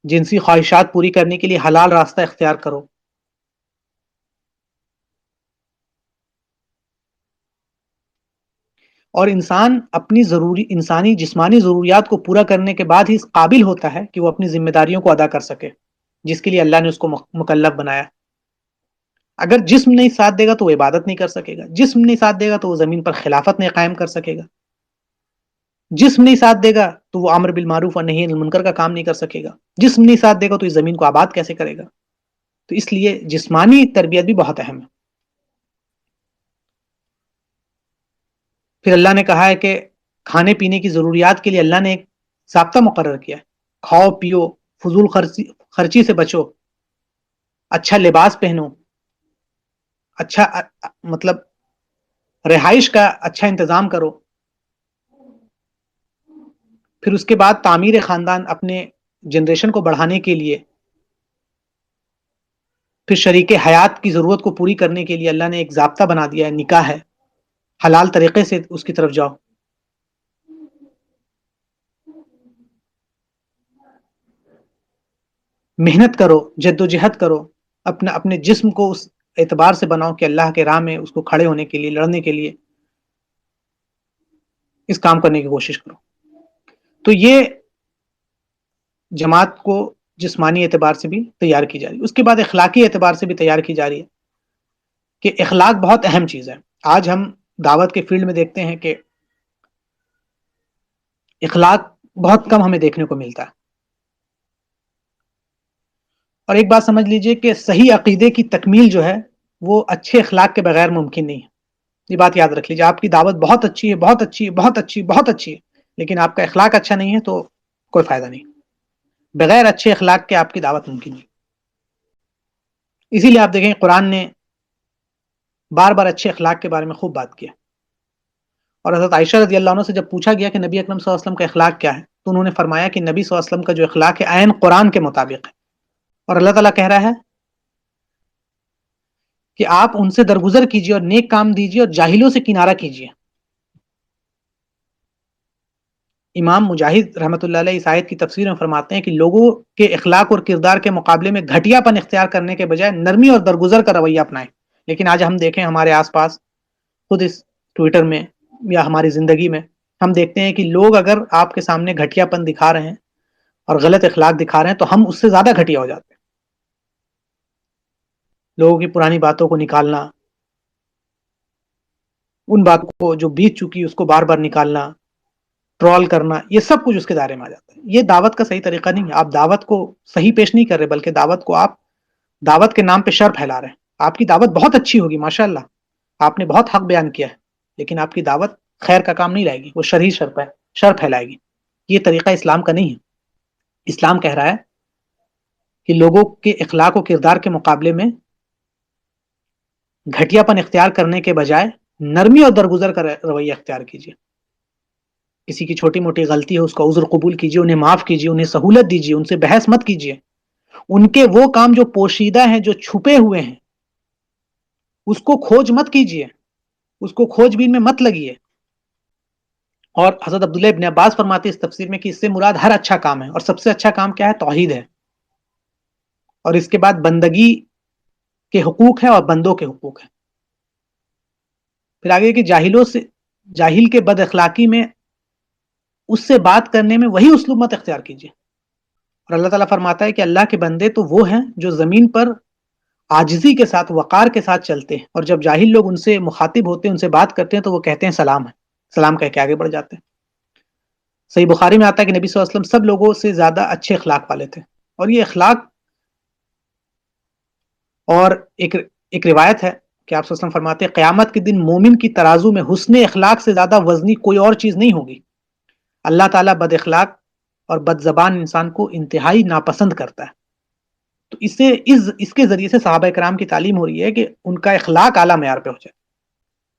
جنسی خواہشات پوری کرنے کے لیے حلال راستہ اختیار کرو. اور انسان اپنی انسانی جسمانی ضروریات کو پورا کرنے کے بعد ہی اس قابل ہوتا ہے کہ وہ اپنی ذمہ داریوں کو ادا کر سکے جس کے لیے اللہ نے اس کو مکلف بنایا. اگر جسم نہیں ساتھ دے گا تو وہ عبادت نہیں کر سکے گا، جسم نہیں ساتھ دے گا تو وہ زمین پر خلافت نہیں قائم کر سکے گا، جسم نہیں ساتھ دے گا تو وہ امر بالمعروف اور نہی عن المنکر کا کام نہیں کر سکے گا، جسم نہیں ساتھ دے گا تو اس زمین کو آباد کیسے کرے گا. تو اس لیے جسمانی تربیت بھی بہت اہم ہے. پھر اللہ نے کہا ہے کہ کھانے پینے کی ضروریات کے لیے اللہ نے ایک ضابطہ مقرر کیا ہے، کھاؤ پیو، فضول خرچی سے بچو، اچھا لباس پہنو، اچھا مطلب رہائش کا اچھا انتظام کرو. پھر اس کے بعد تعمیر خاندان، اپنے جنریشن کو بڑھانے کے لیے، پھر شریک حیات کی ضرورت کو پوری کرنے کے لیے اللہ نے ایک ضابطہ بنا دیا ہے، نکاح ہے، حلال طریقے سے اس کی طرف جاؤ. محنت کرو، جد و جہد کرو، اپنے جسم کو اس اعتبار سے بناؤ کہ اللہ کے راہ میں اس کو کھڑے ہونے کے لیے، لڑنے کے لیے اس کام کرنے کی کوشش کرو. تو یہ جماعت کو جسمانی اعتبار سے بھی تیار کی جا رہی ہے. اس کے بعد اخلاقی اعتبار سے بھی تیار کی جا رہی ہے کہ اخلاق بہت اہم چیز ہے. آج ہم دعوت کے فیلڈ میں دیکھتے ہیں کہ اخلاق بہت کم ہمیں دیکھنے کو ملتا ہے. اور ایک بات سمجھ لیجئے کہ صحیح عقیدے کی تکمیل جو ہے وہ اچھے اخلاق کے بغیر ممکن نہیں ہے. یہ بات یاد رکھ لیجئے، آپ کی دعوت بہت اچھی ہے، بہت اچھی ہے، بہت اچھی، بہت اچھی ہے، لیکن آپ کا اخلاق اچھا نہیں ہے تو کوئی فائدہ نہیں. بغیر اچھے اخلاق کے آپ کی دعوت ممکن نہیں. اسی لیے آپ دیکھیں قرآن نے بار بار اچھے اخلاق کے بارے میں خوب بات کیا. اور حضرت عائشہ رضی اللہ عنہ سے جب پوچھا گیا کہ نبی اکرم صلی اللہ علیہ وسلم کا اخلاق کیا ہے تو انہوں نے فرمایا کہ نبی صلی اللہ علیہ وسلم کا جو اخلاق ہے عین قرآن کے مطابق ہے. اور اللہ تعالیٰ کہہ رہا ہے کہ آپ ان سے درگزر کیجئے اور نیک کام دیجئے اور جاہلوں سے کنارہ کیجئے. امام مجاہد رحمۃ اللہ علیہ اس آیت کی تفسیر میں فرماتے ہیں کہ لوگوں کے اخلاق اور کردار کے مقابلے میں گھٹیا پن اختیار کرنے کے بجائے نرمی اور درگزر کا رویہ اپنائیں. لیکن آج ہم دیکھیں ہمارے آس پاس، خود اس ٹویٹر میں یا ہماری زندگی میں ہم دیکھتے ہیں کہ لوگ اگر آپ کے سامنے گھٹیا پن دکھا رہے ہیں اور غلط اخلاق دکھا رہے ہیں تو ہم اس سے زیادہ گھٹیا ہو جاتے ہیں. لوگوں کی پرانی باتوں کو نکالنا، ان باتوں کو جو بیت چکی اس کو بار بار نکالنا، ٹرول کرنا، یہ سب کچھ اس کے دائرے میں آ جاتا ہے. یہ دعوت کا صحیح طریقہ نہیں ہے. آپ دعوت کو صحیح پیش نہیں کر رہے بلکہ دعوت کو آپ دعوت کے نام پہ شر پھیلا رہے ہیں. آپ کی دعوت بہت اچھی ہوگی، ماشاءاللہ آپ نے بہت حق بیان کیا ہے، لیکن آپ کی دعوت خیر کا کام نہیں لائے گی، وہ شر ہی شر پھیلائے گی. یہ طریقہ اسلام کا نہیں ہے. اسلام کہہ رہا ہے کہ لوگوں کے اخلاق و کردار کے مقابلے میں گھٹیا پن اختیار کرنے کے بجائے نرمی اور درگزر کا رویہ اختیار کیجیے. کسی کی چھوٹی موٹی غلطی ہے اس کا عذر قبول کیجیے، انہیں معاف کیجیے، انہیں سہولت دیجیے، ان سے بحث مت کیجیے. ان کے وہ کام جو پوشیدہ ہیں، جو چھپے ہوئے ہیں، اس کو کھوج مت کیجیے، اس کو کھوج بین میں مت لگیے. اور حضرت عبداللہ ابن عباس فرماتے اس تفسیر میں کہ اس سے مراد ہر اچھا کام ہے، اور سب سے اچھا کام کیا ہے؟ توحید ہے. اور اس کے بعد بندگی کے حقوق ہیں اور بندوں کے حقوق ہیں. پھر آگے کہ جاہل کے بد اخلاقی میں اس سے بات کرنے میں وہی اسلوب مت اختیار کیجیے. اور اللہ تعالیٰ فرماتا ہے کہ اللہ کے بندے تو وہ ہیں جو زمین پر عاجزی کے ساتھ، وقار کے ساتھ چلتے ہیں، اور جب جاہل لوگ ان سے مخاطب ہوتے ہیں، ان سے بات کرتے ہیں، تو وہ کہتے ہیں سلام ہے، سلام کہہ کے آگے بڑھ جاتے ہیں۔ صحیح بخاری میں آتا ہے کہ نبی صلی اللہ علیہ وسلم سب لوگوں سے زیادہ اچھے اخلاق والے تھے، اور یہ اخلاق، اور ایک روایت ہے کہ آپ صلی اللہ علیہ وسلم فرماتے ہیں قیامت کے دن مومن کی ترازو میں حسن اخلاق سے زیادہ وزنی کوئی اور چیز نہیں ہوگی۔ اللہ تعالیٰ بد اخلاق اور بد زبان انسان کو انتہائی ناپسند کرتا ہے۔ تو اس کے ذریعے سے صحابہ کرام کی تعلیم ہو رہی ہے کہ ان کا اخلاق اعلیٰ معیار پہ ہو جائے۔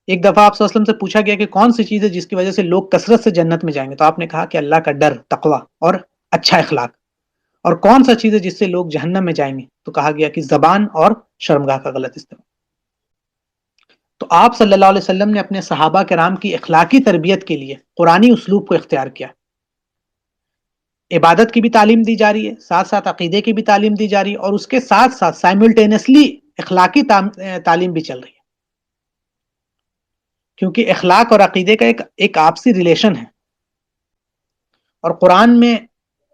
ایک دفعہ آپ صلی اللہ علیہ وسلم سے پوچھا گیا کہ کون سی چیز ہے جس کی وجہ سے لوگ کثرت سے جنت میں جائیں گے، تو آپ نے کہا کہ اللہ کا ڈر، تقوی اور اچھا اخلاق۔ اور کون سا چیز ہے جس سے لوگ جہنم میں جائیں گے، تو کہا گیا کہ زبان اور شرمگاہ کا غلط استعمال۔ تو آپ صلی اللہ علیہ وسلم نے اپنے صحابہ کرام کی اخلاقی تربیت کے لیے قرآنی اسلوب کو اختیار کیا۔ عبادت کی بھی تعلیم دی جا رہی ہے، ساتھ ساتھ عقیدے کی بھی تعلیم دی جا رہی ہے، اور اس کے ساتھ ساتھ سائملٹینسلی اخلاقی تعلیم بھی چل رہی ہے، کیونکہ اخلاق اور عقیدے کا ایک آپسی ریلیشن ہے۔ اور قرآن میں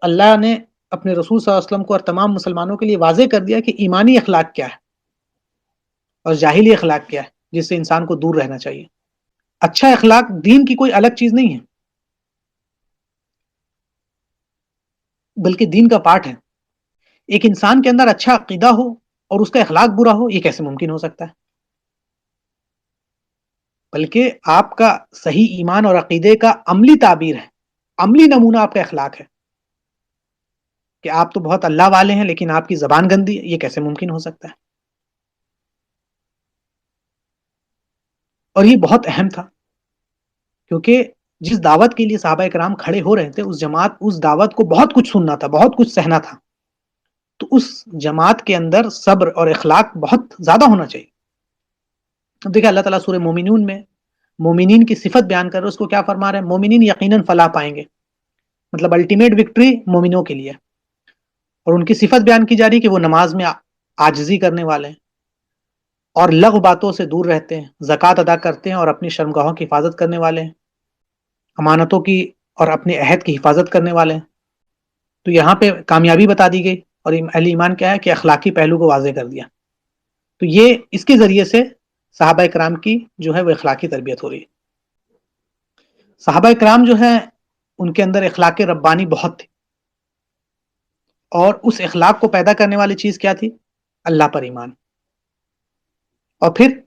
اللہ نے اپنے رسول صلی اللہ علیہ وسلم کو اور تمام مسلمانوں کے لیے واضح کر دیا کہ ایمانی اخلاق کیا ہے اور ظاہری اخلاق کیا ہے، جس سے انسان کو دور رہنا چاہیے۔ اچھا اخلاق دین کی کوئی الگ چیز نہیں ہے، بلکہ دین کا پارٹ ہے۔ ایک انسان کے اندر اچھا عقیدہ ہو اور اس کا اخلاق برا ہو، یہ کیسے ممکن ہو سکتا ہے؟ بلکہ آپ کا صحیح ایمان اور عقیدے کا عملی تعبیر ہے، عملی نمونہ آپ کا اخلاق ہے، کہ آپ تو بہت اللہ والے ہیں لیکن آپ کی زبان گندی ہے، یہ کیسے ممکن ہو سکتا ہے؟ اور یہ بہت اہم تھا، کیونکہ جس دعوت کے لیے صحابہ کرام کھڑے ہو رہے تھے، اس دعوت کو بہت کچھ سننا تھا، بہت کچھ سہنا تھا، تو اس جماعت کے اندر صبر اور اخلاق بہت زیادہ ہونا چاہیے۔ اب دیکھیں اللہ تعالیٰ سورہ مومنون میں مومنین کی صفت بیان کر رہے، اس کو کیا فرما رہے ہیں؟ مومنین یقیناً فلاح پائیں گے، مطلب الٹیمیٹ وکٹری مومنوں کے لیے۔ اور ان کی صفت بیان کی جا رہی کہ وہ نماز میں عاجزی کرنے والے ہیں، اور لغو باتوں سے دور رہتے ہیں، زکوٰۃ ادا کرتے ہیں، اور اپنی شرمگاہوں کی حفاظت کرنے والے ہیں، امانتوں کی اور اپنے عہد کی حفاظت کرنے والے ہیں۔ تو یہاں پہ کامیابی بتا دی گئی، اور اہل ایمان کیا ہے کہ اخلاقی پہلو کو واضح کر دیا۔ تو یہ اس کے ذریعے سے صحابہ کرام کی جو ہے وہ اخلاقی تربیت ہو رہی ہے۔ صحابہ کرام جو ہے ان کے اندر اخلاق ربانی بہت تھی، اور اس اخلاق کو پیدا کرنے والی چیز کیا تھی؟ اللہ پر ایمان، اور پھر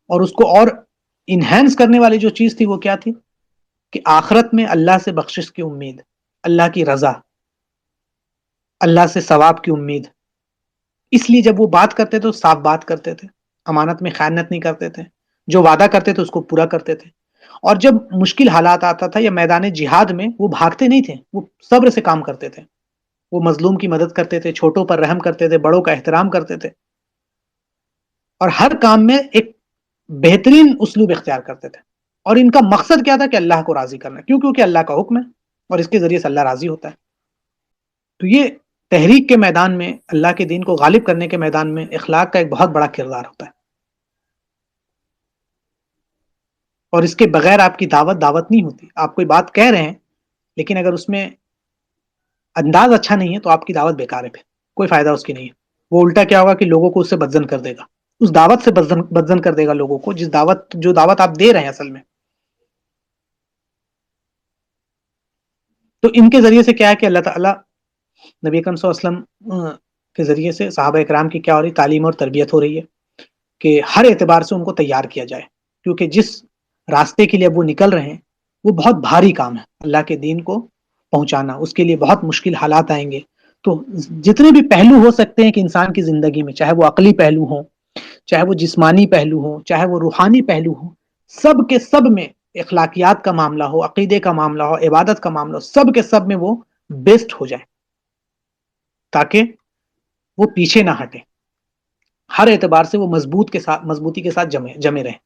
اور اس کو اور انہینس کرنے والی جو چیز تھی وہ کیا تھی؟ کہ آخرت میں اللہ سے بخشش کی امید، اللہ کی رضا، اللہ سے ثواب کی امید۔ اس لیے جب وہ بات کرتے تھے تو صاف بات کرتے تھے، امانت میں خیانت نہیں کرتے تھے، جو وعدہ کرتے تھے اس کو پورا کرتے تھے، اور جب مشکل حالات آتا تھا یا میدان جہاد میں وہ بھاگتے نہیں تھے، وہ صبر سے کام کرتے تھے، وہ مظلوم کی مدد کرتے تھے، چھوٹوں پر رحم کرتے تھے، بڑوں کا احترام کرتے تھے، اور ہر کام میں ایک بہترین اسلوب اختیار کرتے تھے۔ اور ان کا مقصد کیا تھا؟ کہ اللہ کو راضی کرنا، کیونکہ اللہ کا حکم ہے اور اس کے ذریعے سے اللہ راضی ہوتا ہے۔ تو یہ تحریک کے میدان میں، اللہ کے دین کو غالب کرنے کے میدان میں اخلاق کا ایک بہت بڑا کردار ہوتا ہے، اور اس کے بغیر آپ کی دعوت نہیں ہوتی۔ آپ کوئی بات کہہ رہے ہیں لیکن اگر اس میں انداز اچھا نہیں ہے تو آپ کی دعوت بیکار ہے، پھر کوئی فائدہ اس کی نہیں ہے۔ وہ الٹا کیا ہوگا کہ لوگوں کو اس سے بدزن کر دے گا، اس دعوت سے بدزن کر دے گا لوگوں کو، جو دعوت آپ دے رہے ہیں اصل میں۔ تو ان کے ذریعے سے کیا ہے کہ اللہ تعالیٰ نبی اکرم صلی اللہ علیہ وسلم کے ذریعے سے صحابہ اکرام کی کیا ہو رہی؟ تعلیم اور تربیت ہو رہی ہے، کہ ہر اعتبار سے ان کو تیار کیا جائے، کیونکہ جس راستے کے لیے وہ نکل رہے ہیں وہ بہت بھاری کام ہے، اللہ کے دین کو پہنچانا، اس کے لیے بہت مشکل حالات آئیں گے۔ تو جتنے بھی پہلو ہو سکتے ہیں کہ انسان کی زندگی میں، چاہے وہ عقلی پہلو ہوں، چاہے وہ جسمانی پہلو ہوں، چاہے وہ روحانی پہلو ہوں، سب کے سب میں اخلاقیات کا معاملہ ہو، عقیدے کا معاملہ ہو، عبادت کا معاملہ ہو، سب کے سب میں وہ بیسٹ ہو جائے، تاکہ وہ پیچھے نہ ہٹے، ہر اعتبار سے وہ مضبوطی کے ساتھ جمے رہیں۔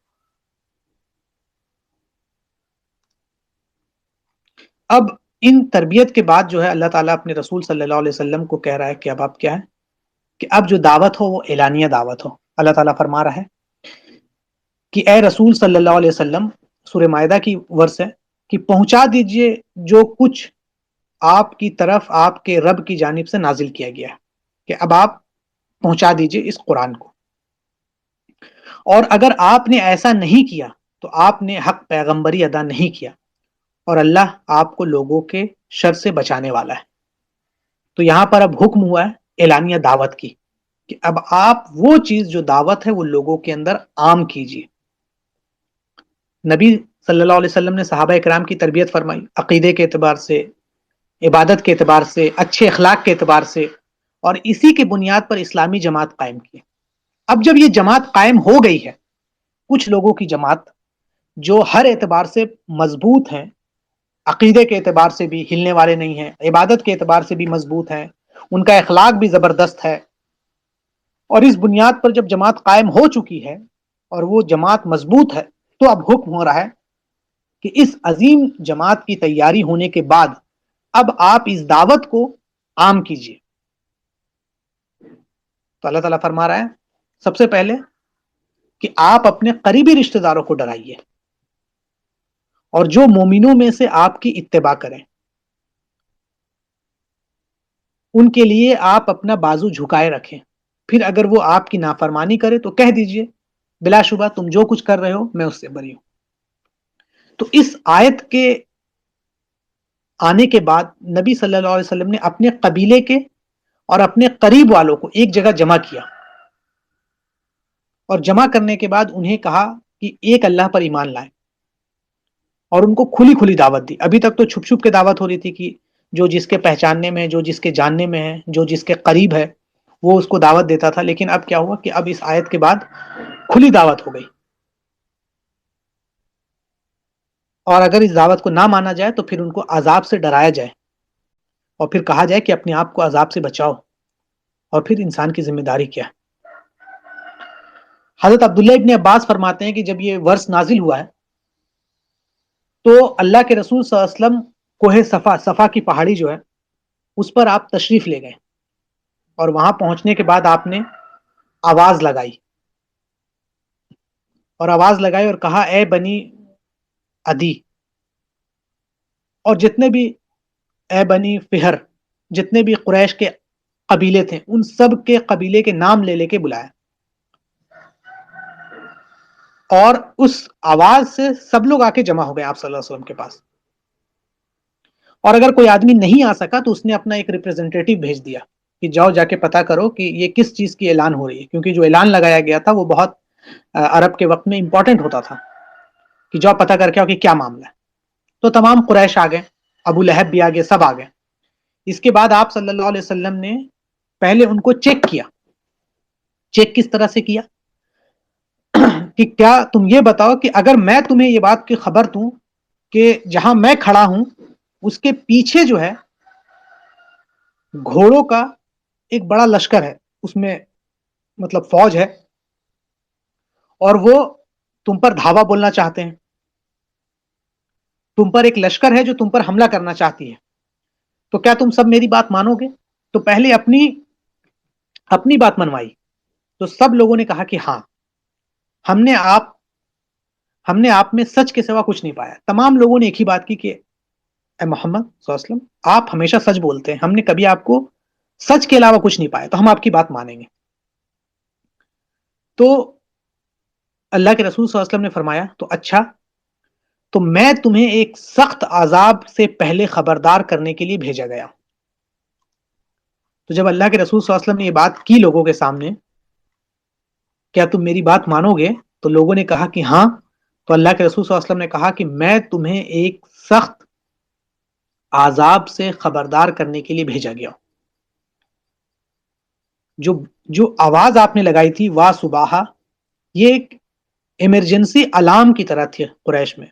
اب ان تربیت کے بعد جو ہے اللہ تعالیٰ اپنے رسول صلی اللہ علیہ وسلم کو کہہ رہا ہے کہ اب کیا ہے کہ اب جو دعوت ہو وہ اعلانیہ دعوت ہو۔ اللہ تعالیٰ فرما رہا ہے کہ اے رسول صلی اللہ علیہ وسلم، سورہ مائدہ کی ورس ہے، کہ پہنچا دیجئے جو کچھ آپ کی طرف آپ کے رب کی جانب سے نازل کیا گیا ہے کہ اب آپ پہنچا دیجئے اس قرآن کو، اور اگر آپ نے ایسا نہیں کیا تو آپ نے حق پیغمبری ادا نہیں کیا، اور اللہ آپ کو لوگوں کے شر سے بچانے والا ہے۔ تو یہاں پر اب حکم ہوا ہے اعلانیہ دعوت کی، کہ اب آپ وہ چیز جو دعوت ہے وہ لوگوں کے اندر عام کیجیے۔ نبی صلی اللہ علیہ وسلم نے صحابہ اکرام کی تربیت فرمائی، عقیدے کے اعتبار سے، عبادت کے اعتبار سے، اچھے اخلاق کے اعتبار سے، اور اسی کے بنیاد پر اسلامی جماعت قائم کی۔ اب جب یہ جماعت قائم ہو گئی ہے، کچھ لوگوں کی جماعت جو ہر اعتبار سے مضبوط ہیں، عقیدے کے اعتبار سے بھی ہلنے والے نہیں ہیں، عبادت کے اعتبار سے بھی مضبوط ہیں، ان کا اخلاق بھی زبردست ہے، اور اس بنیاد پر جب جماعت قائم ہو چکی ہے اور وہ جماعت مضبوط ہے، تو اب حکم ہو رہا ہے کہ اس عظیم جماعت کی تیاری ہونے کے بعد اب آپ اس دعوت کو عام کیجیے۔ تو اللہ تعالیٰ فرما رہا ہے سب سے پہلے کہ آپ اپنے قریبی رشتہ داروں کو ڈرائیے، اور جو مومنوں میں سے آپ کی اتباع کریں ان کے لیے آپ اپنا بازو جھکائے رکھیں، پھر اگر وہ آپ کی نافرمانی کرے تو کہہ دیجئے بلا شبہ تم جو کچھ کر رہے ہو میں اس سے بری ہوں۔ تو اس آیت کے آنے کے بعد نبی صلی اللہ علیہ وسلم نے اپنے قبیلے کے اور اپنے قریب والوں کو ایک جگہ جمع کیا، اور جمع کرنے کے بعد انہیں کہا کہ ایک اللہ پر ایمان لائیں، اور ان کو کھلی کھلی دعوت دی۔ ابھی تک تو چھپ چھپ کے دعوت ہو رہی تھی کہ جو جس کے پہچاننے میں ہے، جو جس کے جاننے میں ہے، جو جس کے قریب ہے وہ اس کو دعوت دیتا تھا، لیکن اب کیا ہوا کہ اب اس آیت کے بعد کھلی دعوت ہو گئی، اور اگر اس دعوت کو نہ مانا جائے تو پھر ان کو عذاب سے ڈرایا جائے، اور پھر کہا جائے کہ اپنے آپ کو عذاب سے بچاؤ، اور پھر انسان کی ذمہ داری کیا ہے۔ حضرت عبداللہ ابن عباس فرماتے ہیں کہ جب یہ ورس نازل ہوا ہے تو اللہ کے رسول صلی اللہ علیہ وسلم کوہ صفا کی پہاڑی جو ہے اس پر آپ تشریف لے گئے، اور وہاں پہنچنے کے بعد آپ نے آواز لگائی، اور کہا اے بنی عدی، اور جتنے بھی اے بنی فہر، جتنے بھی قریش کے قبیلے تھے ان سب کے قبیلے کے نام لے لے کے بلایا، اور اس آواز سے سب لوگ آ کے جمع ہو گئے آپ صلی اللہ علیہ وسلم کے پاس۔ اور اگر کوئی آدمی نہیں آ سکا تو اس نے اپنا ایک ریپرزینٹیٹو بھیج دیا کہ جاؤ جا کے پتا کرو کہ یہ کس چیز کی اعلان ہو رہی ہے، کیونکہ جو اعلان لگایا گیا تھا وہ بہت عرب کے وقت میں امپورٹنٹ ہوتا تھا کہ جاؤ پتا کر کے آؤ کہ کیا معاملہ ہے۔ تو تمام قریش آ گئے، ابو لہب بھی آ گئے، سب آ گئے۔ اس کے بعد آپ صلی اللہ علیہ وسلم نے پہلے ان کو چیک کیا۔ چیک کس طرح سے کیا کہ کیا تم یہ بتاؤ کہ اگر میں تمہیں یہ بات کی خبر دوں کہ جہاں میں کھڑا ہوں اس کے پیچھے جو ہے گھوڑوں کا ایک بڑا لشکر ہے، اس میں مطلب فوج ہے، اور وہ تم پر دھاوا بولنا چاہتے ہیں، تم پر ایک لشکر ہے جو تم پر حملہ کرنا چاہتی ہے، تو کیا تم سب میری بات مانو گے؟ تو پہلے اپنی بات منوائی، تو سب لوگوں نے کہا کہ ہاں، ہم نے آپ میں سچ کے سوا کچھ نہیں پایا۔ تمام لوگوں نے ایک ہی بات کی کہ اے محمد صلی اللہ علیہ وسلم آپ ہمیشہ سچ بولتے ہیں، ہم نے کبھی آپ کو سچ کے علاوہ کچھ نہیں پایا، تو ہم آپ کی بات مانیں گے۔ تو اللہ کے رسول صلی اللہ علیہ وسلم نے فرمایا تو اچھا، تو میں تمہیں ایک سخت عذاب سے پہلے خبردار کرنے کے لیے بھیجا گیا۔ تو جب اللہ کے رسول صلی اللہ علیہ وسلم نے یہ بات کی لوگوں کے سامنے، کیا تم میری بات مانو گے؟ تو لوگوں نے کہا کہ ہاں۔ تو اللہ کے رسول صلی اللہ علیہ وسلم نے کہا کہ میں تمہیں ایک سخت عذاب سے خبردار کرنے کے لیے بھیجا گیا۔ جو آواز آپ نے لگائی تھی وا صباحا، یہ ایک ایمرجنسی الارم کی طرح تھی قریش میں۔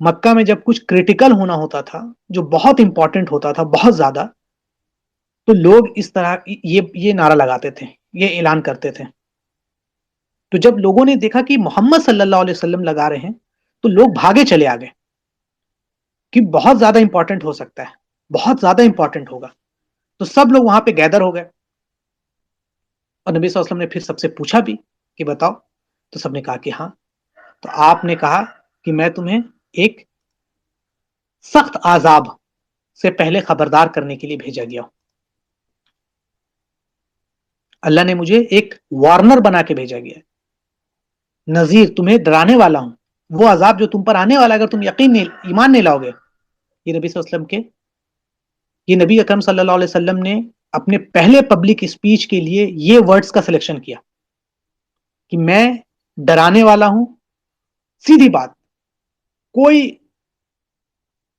مکہ میں جب کچھ کریٹیکل ہونا ہوتا تھا، جو بہت امپورٹنٹ ہوتا تھا بہت زیادہ، تو لوگ اس طرح یہ نعرہ لگاتے تھے، یہ اعلان کرتے تھے۔ تو جب لوگوں نے دیکھا کہ محمد صلی اللہ علیہ وسلم لگا رہے ہیں تو لوگ بھاگے چلے آ گئے کہ بہت زیادہ امپورٹنٹ ہو سکتا ہے، بہت زیادہ امپورٹنٹ ہوگا۔ تو سب لوگ وہاں پہ گیدر ہو گئے، اور نبی صلی اللہ علیہ وسلم نے پھر سب سے پوچھا بھی کہ بتاؤ، تو سب نے کہا کہ ہاں۔ تو آپ نے کہا کہ میں تمہیں ایک سخت عذاب سے پہلے خبردار کرنے کے لیے بھیجا گیا ہوں. اللہ نے مجھے ایک وارنر بنا کے بھیجا گیا ہے. نذیر، تمہیں ڈرانے والا ہوں. وہ عذاب جو تم پر آنے والا اگر تم ایمان نہیں لاؤ گے. یہ نبی صلی اللہ علیہ وسلم یہ نبی اکرم صلی اللہ علیہ وسلم نے اپنے پہلے پبلک اسپیچ کے لیے یہ ورڈز کا سلیکشن کیا کہ میں ڈرانے والا ہوں. سیدھی بات، کوئی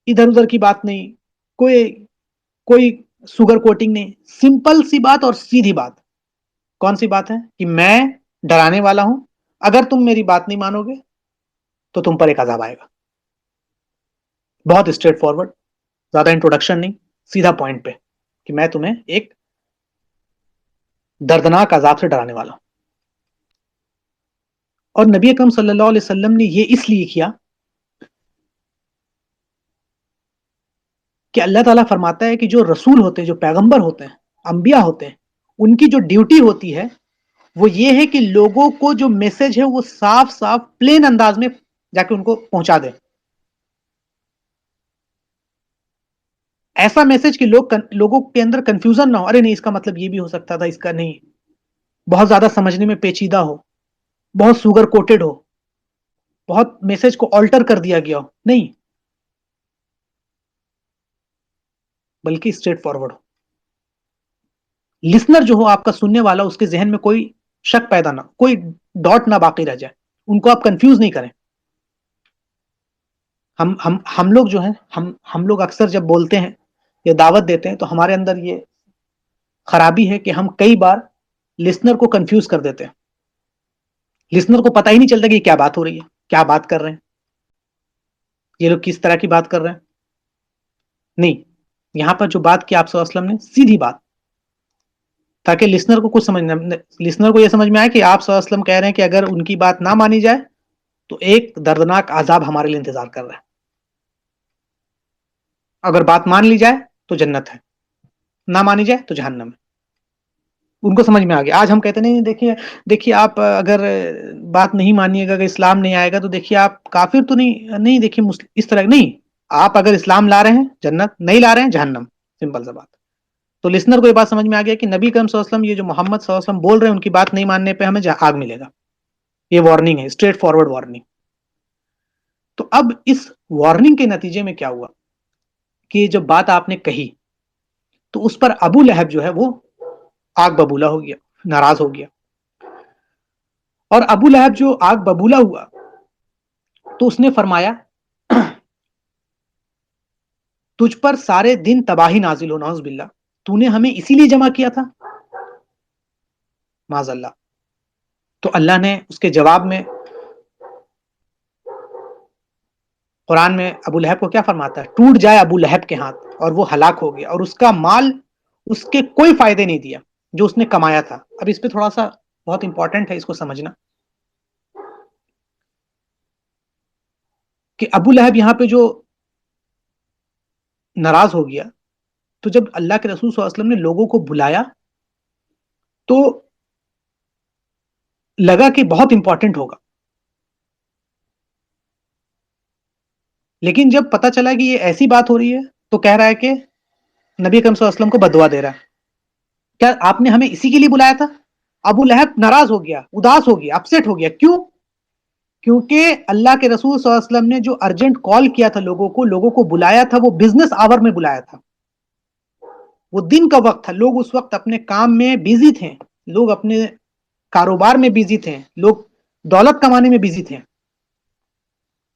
ادھر ادھر کی بات نہیں، کوئی سوگر کوٹنگ نہیں، سمپل سی بات اور سیدھی بات. کون سی بات ہے؟ کہ میں ڈرانے والا ہوں، اگر تم میری بات نہیں مانو گے تو تم پر ایک عذاب آئے گا. بہت اسٹریٹ فارورڈ، زیادہ انٹروڈکشن نہیں، سیدھا پوائنٹ پہ کہ میں تمہیں ایک دردناک عذاب سے ڈرانے والا ہوں. اور نبی اکرم صلی اللہ علیہ وسلم نے یہ اس لیے کیا کہ اللہ تعالیٰ فرماتا ہے کہ جو رسول ہوتے ہیں، جو پیغمبر ہوتے ہیں، انبیاء ہوتے ہیں، ان کی جو ڈیوٹی ہوتی ہے وہ یہ ہے کہ لوگوں کو جو میسج ہے وہ صاف صاف پلین انداز میں جا کے ان کو پہنچا دیں. ایسا میسج کہ لوگوں کے اندر کنفیوژن نہ ہو. ارے نہیں، اس کا مطلب یہ بھی ہو سکتا تھا، اس کا نہیں. بہت زیادہ سمجھنے میں پیچیدہ ہو، بہت سوگر کوٹڈ ہو، بہت میسج کو آلٹر کر دیا گیا ہو. نہیں، بلکہ اسٹریٹ فارورڈ ہو. لسنر جو ہو، آپ کا سننے والا، اس کے ذہن میں کوئی شک پیدا نہ، کوئی ڈاٹ نہ باقی رہ جائے، ان کو آپ کنفیوز نہیں کریں. ہم لوگ جو ہیں، ہم لوگ اکثر جب بولتے ہیں یا دعوت دیتے ہیں تو ہمارے اندر یہ خرابی ہے کہ ہم کئی بار لسنر کو کنفیوز کر دیتے ہیں. لسنر کو پتہ ہی نہیں چلتا کہ یہ کیا بات ہو رہی ہے، کیا بات کر رہے ہیں، یہ لوگ کس طرح کی بات کر رہے ہیں. نہیں، یہاں پر جو بات کی آپ صلی اللہ علیہ وسلم نے، سیدھی بات، تاکہ لسنر کو کچھ سمجھنا، لسنر کو یہ سمجھ میں آئے کہ آپ صلی اللہ علیہ وسلم کہہ رہے ہیں کہ اگر ان کی بات نہ مانی جائے تو ایک دردناک عذاب ہمارے لیے انتظار کر رہا ہے. اگر بات مان لی جائے تو جنت ہے، نہ مانی جائے تو جہنم ہے. ان کو سمجھ میں آ گیا. آج ہم کہتے نہیں، دیکھیے آپ اگر بات نہیں مانیے گا، اگر اسلام نہیں آئے گا تو دیکھیے آپ کافر تو نہیں دیکھیے اس طرح نہیں. آپ اگر اسلام لا رہے ہیں جنت، نہیں لا رہے ہیں جہنم. سمپل سا بات. تو لسنر کو یہ بات سمجھ میں آ گیا کہ نبی کریم صلی اللہ علیہ وسلم، یہ جو محمد صلی اللہ علیہ وسلم بول رہے ہیں، ان کی بات نہیں ماننے پہ ہمیں آگ ملے گا. یہ وارننگ ہے، اسٹریٹ فارورڈ وارننگ. تو اب اس وارننگ کے نتیجے میں کیا ہوا کہ جب بات آپ نے کہی تو اس پر ابو لہب جو ہے وہ آگ ببولا ہو گیا، ناراض ہو گیا. اور ابو لہب جو آگ ببولا ہوا تو اس نے فرمایا تجھ پر سارے دن تباہی نازل ہو، نعوذ باللہ، تو نے ہمیں اسی لیے جمع کیا تھا، معاذ اللہ. تو اللہ نے اس کے جواب میں قرآن میں ابو لہب کو کیا فرماتا ہے؟ ٹوٹ جائے ابو لہب کے ہاتھ اور وہ ہلاک ہو گیا، اور اس کا مال اس کے کوئی فائدے نہیں دیا جو اس نے کمایا تھا. اب اس پہ تھوڑا سا بہت امپورٹنٹ ہے اس کو سمجھنا کہ ابو لہب یہاں پہ جو ناراض ہو گیا، تو جب اللہ کے رسول صلی اللہ علیہ وسلم نے لوگوں کو بلایا تو لگا کہ بہت امپورٹنٹ ہوگا، لیکن جب پتا چلا کہ یہ ایسی بات ہو رہی ہے تو کہہ رہا ہے کہ نبی اکرم صلی اللہ علیہ وسلم کو بددعا دے رہا ہے. کیا آپ نے ہمیں اسی کے لیے بلایا تھا؟ ابو لہب ناراض ہو گیا، اداس ہو گیا، اپسیٹ ہو گیا. کیوں؟ کیونکہ اللہ کے رسول صلی اللہ علیہ وسلم نے جو ارجنٹ کال کیا تھا، لوگوں کو بلایا تھا، وہ بزنس آور میں بلایا تھا، وہ دن کا وقت تھا. لوگ اس وقت اپنے کام میں بیزی تھے، لوگ اپنے کاروبار میں بیزی تھے، لوگ دولت کمانے میں بیزی تھے.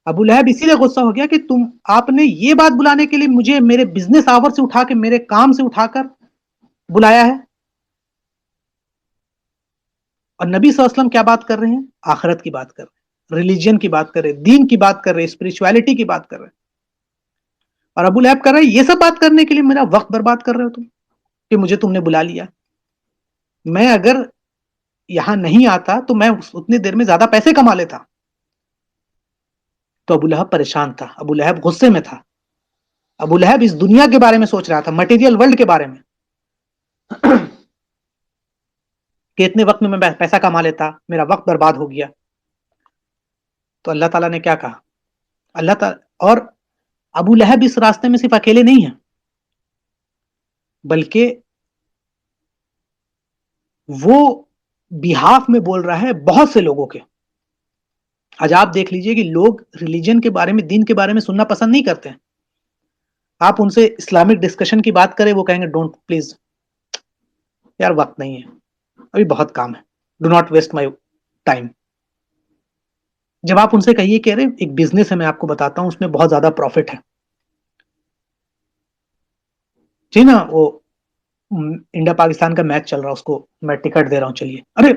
ابو لہب اسی لیے غصہ ہو گیا کہ آپ نے یہ بات بلانے کے لیے مجھے میرے بزنس آور سے اٹھا کے، میرے کام سے اٹھا کر بلایا ہے. اور نبی صلی اللہ علیہ وسلم کیا بات کر رہے ہیں؟ آخرت کی بات کر رہے ہیں، ریلیجن کی بات کر رہے ہیں، دین کی بات کر رہے ہیں، اسپرچویلٹی کی بات کر رہے ہیں. اور ابو لہب کر رہے ہیں یہ سب بات کرنے کے لیے میرا وقت برباد کر رہے ہو تم، کہ مجھے تم نے بلا لیا. میں اگر یہاں نہیں آتا تو میں اتنی دیر میں زیادہ پیسے کما لیتا. تو ابو لہب پریشان تھا، ابو لہب غصے میں تھا. ابو لہب اس دنیا کے بارے میں سوچ رہا تھا، مٹیریل ورلڈ کے بارے میں، کہ اتنے وقت میں پیسہ کما لیتا، میرا وقت برباد ہو گیا. تو اللہ تعالیٰ نے کیا کہا؟ اللہ تعالیٰ، اور ابو لہب اس راستے میں صرف اکیلے نہیں ہیں. بلکہ وہ بیہاف میں بول رہا ہے بہت سے لوگوں کے. آج آپ دیکھ لیجئے کہ لوگ ریلیجن کے بارے میں، دین کے بارے میں سننا پسند نہیں کرتے ہیں. آپ ان سے اسلامک ڈسکشن کی بات کریں، وہ کہیں گے ڈونٹ پلیز، یار وقت نہیں ہے، ابھی بہت کام ہے، do not waste my time. جب آپ ان سے کہیے کہ ارے ایک بزنس ہے، میں آپ کو بتاتا ہوں، اس میں بہت زیادہ پروفٹ ہے، جی نا، وہ انڈیا پاکستان کا میچ چل رہا ہے، اس کو میں ٹکٹ دے رہا ہوں، چلیے. ارے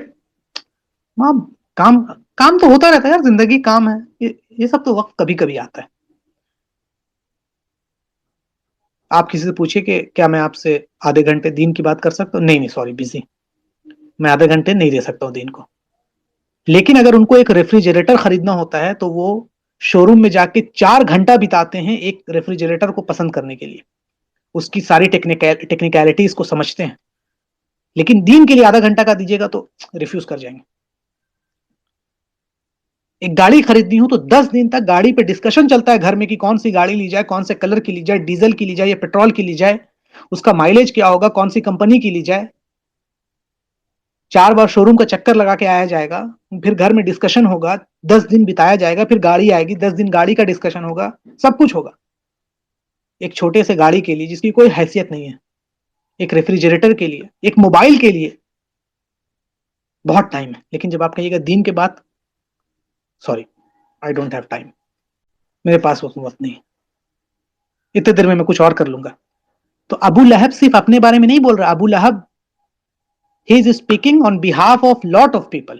ماں، کام کام تو ہوتا رہتا ہے یار، زندگی کام ہے، یہ سب تو وقت کبھی کبھی آتا ہے. آپ کسی سے پوچھیں کہ کیا میں آپ سے آدھے گھنٹے دین کی بات کر سکتا ہوں؟ نہیں نہیں، سوری، بزی، میں آدھے گھنٹے نہیں دے سکتا ہوں دین کو. لیکن اگر ان کو ایک ریفریجریٹر خریدنا ہوتا ہے تو وہ شو روم میں جا کے 4 گھنٹہ بتاتے ہیں ایک ریفریجریٹر کو پسند کرنے کے لیے، اس کی ساری ٹیکنیکلٹیز کو سمجھتے ہیں. لیکن دین کے لیے آدھا گھنٹہ کا دیجیے گا تو ریفیوز کر جائیں گے. ایک گاڑی خریدنی ہو تو 10 دن تک گاڑی پہ ڈسکشن چلتا ہے گھر میں کہ کون سی گاڑی لی جائے، کون سے کلر کی لی جائے، ڈیزل کی لی جائے یا پیٹرول کی لی جائے، اس کا مائلیج کیا ہوگا، کون سی کمپنی کی لی جائے. 4 بار شو روم کا چکر لگا کے آیا جائے گا، پھر گھر میں ڈسکشن ہوگا، 10 دن بتایا جائے گا، پھر گاڑی آئے گی، 10 دن گاڑی کا ڈسکشن ہوگا، سب کچھ ہوگا ایک چھوٹے سے گاڑی کے لیے جس کی کوئی حیثیت نہیں ہے، ایک ریفریجریٹر کے لیے، ایک موبائل کے لیے بہت ٹائم ہے. لیکن جب آپ کہیے گا دین کے بعد، sorry, I don't have time, میرے پاس وقت نہیں، اتنے دیر میں کچھ اور کر لوں گا. تو ابو لہب صرف اپنے بارے میں نہیں بول رہا. ابو لہب he is speaking on behalf of lot of people.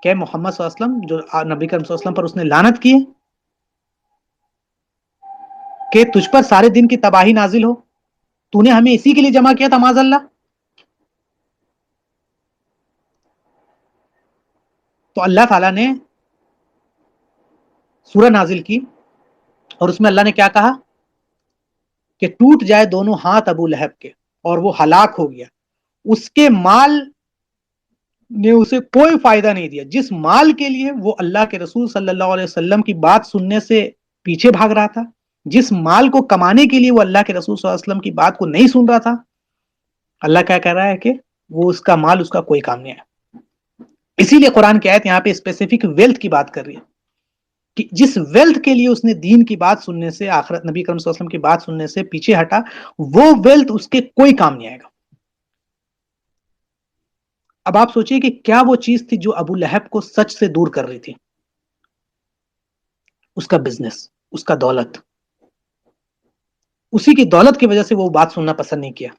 کہ محمد صلی اللہ علیہ وسلم، جو نبی کریم صلی اللہ علیہ وسلم پر اس نے لعنت کی کہ تجھ پر سارے دن کی تباہی نازل ہو، تو نے ہمیں اسی کے لیے جمع کیا تھا معاذ اللہ. تو اللہ تعالیٰ نے سورہ نازل کی اور اس میں اللہ نے کیا کہا کہ ٹوٹ جائے دونوں ہاتھ ابو لہب کے اور وہ ہلاک ہو گیا. اس کے مال نے اسے کوئی فائدہ نہیں دیا. جس مال کے لیے وہ اللہ کے رسول صلی اللہ علیہ وسلم کی بات سننے سے پیچھے بھاگ رہا تھا، جس مال کو کمانے کے لیے وہ اللہ کے رسول صلی اللہ علیہ وسلم کی بات کو نہیں سن رہا تھا، اللہ کیا کہہ رہا ہے کہ وہ اس کا مال اس کا کوئی کام نہیں ہے. اسی لیے قرآن کی آیت یہاں پہ اسپیسیفک ویلتھ کی بات کر رہی ہے کہ جس ویلتھ کے لیے اس نے دین کی بات سننے سے، آخرت نبی کریم صلی اللہ علیہ وسلم کی بات سننے سے پیچھے ہٹا، وہ ویلتھ اس کے کوئی کام نہیں آئے گا. اب آپ سوچئے کہ کیا وہ چیز تھی جو ابو لہب کو سچ سے دور کر رہی تھی؟ اس کا بزنس، اس کا دولت. اسی کی دولت کی وجہ سے وہ بات سننا پسند نہیں کیا،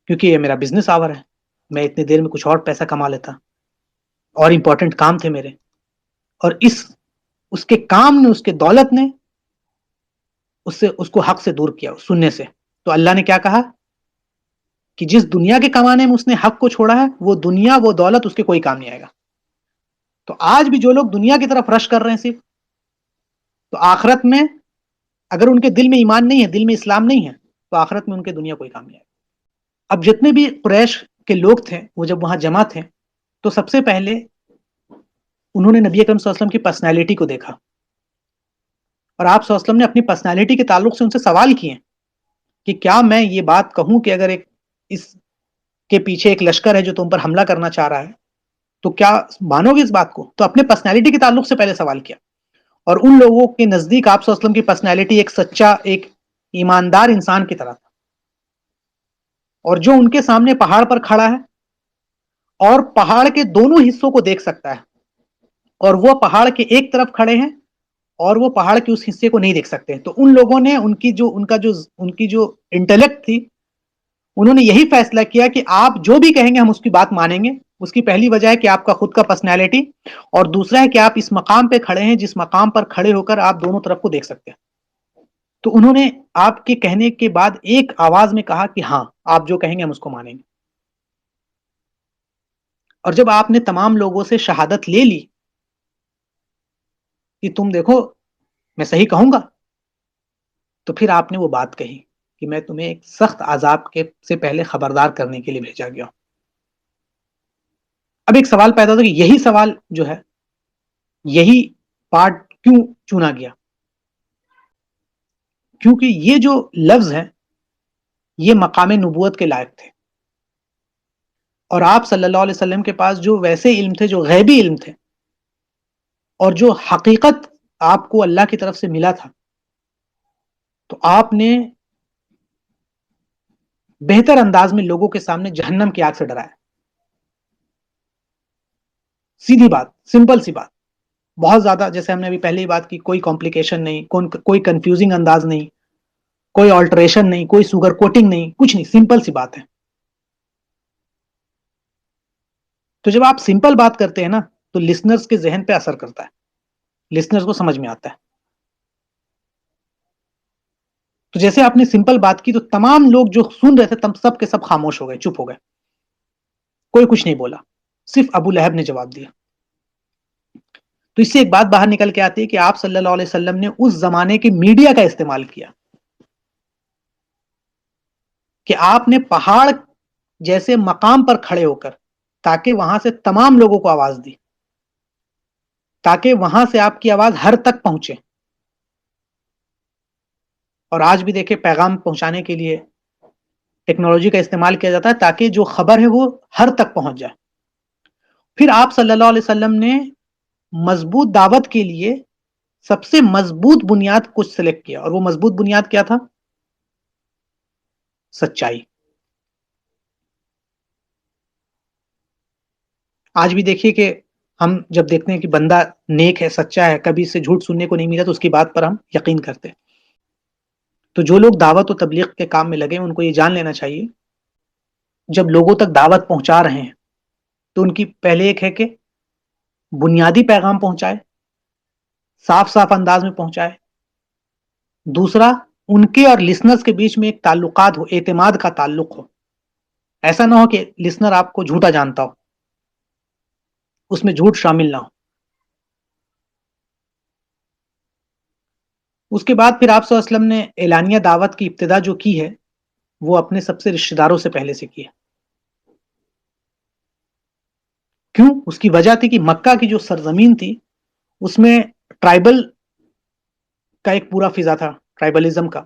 کیونکہ یہ میرا بزنس آور ہے، میں اتنی دیر میں کچھ اور پیسہ کما لیتا، اور امپورٹنٹ کام تھے میرے. اور اس کے کام نے، اس کے دولت نے اس کو حق سے دور کیا سننے سے. تو اللہ نے کیا کہا کہ جس دنیا کے کمانے میں اس نے حق کو چھوڑا ہے، وہ دنیا، وہ دولت اس کے کوئی کام نہیں آئے گا. تو آج بھی جو لوگ دنیا کی طرف رش کر رہے ہیں صرف، تو آخرت میں اگر ان کے دل میں ایمان نہیں ہے، دل میں اسلام نہیں ہے، تو آخرت میں ان کے دنیا کوئی کام نہیں آئے گا. اب جتنے بھی قریش کے لوگ تھے، وہ جب وہاں جمع تھے تو سب سے پہلے انہوں نے نبی اکرم صلی اللہ علیہ وسلم کی پرسنالٹی کو دیکھا، اور آپ صلی اللہ علیہ وسلم نے اپنی پرسنالٹی کے تعلق سے ان سے سوال کیے کہ کیا میں یہ بات کہوں کہ اگر اس کے پیچھے ایک لشکر ہے جو تم پر حملہ کرنا چاہ رہا ہے تو کیا مانو گے اس بات کو؟ تو اپنے پرسنالٹی کے تعلق سے پہلے سوال کیا. اور ان لوگوں کے نزدیک آپ صلی اللہ علیہ وسلم کی پرسنالٹی ایک سچا، ایک ایماندار انسان کی طرح تھا، اور جو ان کے سامنے پہاڑ پر کھڑا ہے اور پہاڑ کے دونوں حصوں کو دیکھ سکتا ہے، اور وہ پہاڑ کے ایک طرف کھڑے ہیں اور وہ پہاڑ کے اس حصے کو نہیں دیکھ سکتے. تو ان لوگوں نے ان کی جو انٹلیکٹ تھی، انہوں نے یہی فیصلہ کیا کہ آپ جو بھی کہیں گے ہم اس کی بات مانیں گے. اس کی پہلی وجہ ہے کہ آپ کا خود کا پرسنالٹی، اور دوسرا ہے کہ آپ اس مقام پہ کھڑے ہیں جس مقام پر کھڑے ہو کر آپ دونوں طرف کو دیکھ سکتے ہیں. تو انہوں نے آپ کے کہنے کے بعد ایک آواز میں کہا کہ ہاں، آپ جو کہیں گے ہم اس کو مانیں گے. اور جب آپ نے تمام لوگوں سے شہادت لے لی کہ تم دیکھو میں صحیح کہوں گا، تو پھر آپ نے وہ بات کہی کہ میں تمہیں ایک سخت عذاب کے سے پہلے خبردار کرنے کے لیے بھیجا گیا. اب ایک سوال پیدا ہوتا ہے کہ یہی سوال جو ہے، یہی پارٹ کیوں چنا گیا؟ کیونکہ یہ جو لفظ ہے یہ مقام نبوت کے لائق تھے، اور آپ صلی اللہ علیہ وسلم کے پاس جو ویسے علم تھے، جو غیبی علم تھے، اور جو حقیقت آپ کو اللہ کی طرف سے ملا تھا، تو آپ نے بہتر انداز میں لوگوں کے سامنے جہنم کی آگ سے ڈرایا. سیدھی بات، سمپل سی بات، بہت زیادہ، جیسے ہم نے ابھی پہلے ہی بات کی، کوئی کمپلیکیشن نہیں، کوئی کنفیوزنگ انداز نہیں، کوئی آلٹریشن نہیں، کوئی سوگر کوٹنگ نہیں، کچھ نہیں، سمپل سی بات ہے. تو جب آپ سمپل بات کرتے ہیں نا تو لسنرز کے ذہن پہ اثر کرتا ہے، لسنرز کو سمجھ میں آتا ہے. تو جیسے آپ نے سمپل بات کی تو تمام لوگ جو سن رہے تھے سب کے سب خاموش ہو گئے، چپ ہو گئے، کوئی کچھ نہیں بولا، صرف ابو لہب نے جواب دیا. تو اس سے ایک بات باہر نکل کے آتی ہے کہ آپ صلی اللہ علیہ وسلم نے اس زمانے کے میڈیا کا استعمال کیا کہ آپ نے پہاڑ جیسے مقام پر کھڑے ہو کر تاکہ وہاں سے تمام لوگوں کو آواز دی، تاکہ وہاں سے آپ کی آواز ہر تک پہنچے. اور آج بھی دیکھیں پیغام پہنچانے کے لیے ٹیکنالوجی کا استعمال کیا جاتا ہے تاکہ جو خبر ہے وہ ہر تک پہنچ جائے. پھر آپ صلی اللہ علیہ وسلم نے مضبوط دعوت کے لیے سب سے مضبوط بنیاد کچھ سلیکٹ کیا، اور وہ مضبوط بنیاد کیا تھا؟ سچائی. آج بھی دیکھیے کہ ہم جب دیکھتے ہیں کہ بندہ نیک ہے، سچا ہے، کبھی سے جھوٹ سننے کو نہیں ملا تو اس کی بات پر ہم یقین کرتے ہیں. تو جو لوگ دعوت و تبلیغ کے کام میں لگے ان کو یہ جان لینا چاہیے، جب لوگوں تک دعوت پہنچا رہے ہیں تو ان کی پہلے ایک ہے کہ بنیادی پیغام پہنچائے، صاف صاف انداز میں پہنچائے. دوسرا، ان کے اور لسنرز کے بیچ میں ایک تعلقات ہو، اعتماد کا تعلق ہو. ایسا نہ ہو کہ لسنر آپ کو جھوٹا جانتا ہو، اس میں جھوٹ شامل نہ ہو. اس کے بعد پھر آپ صلی اللہ علیہ وسلم نے اعلانیہ دعوت کی ابتدا جو کی ہے وہ اپنے سب سے رشتہ داروں سے پہلے سے کی ہے. کیوں؟ اس کی وجہ تھی کہ مکہ کی جو سرزمین تھی اس میں ٹرائبل کا ایک پورا فضا تھا، ٹرائبلزم کا.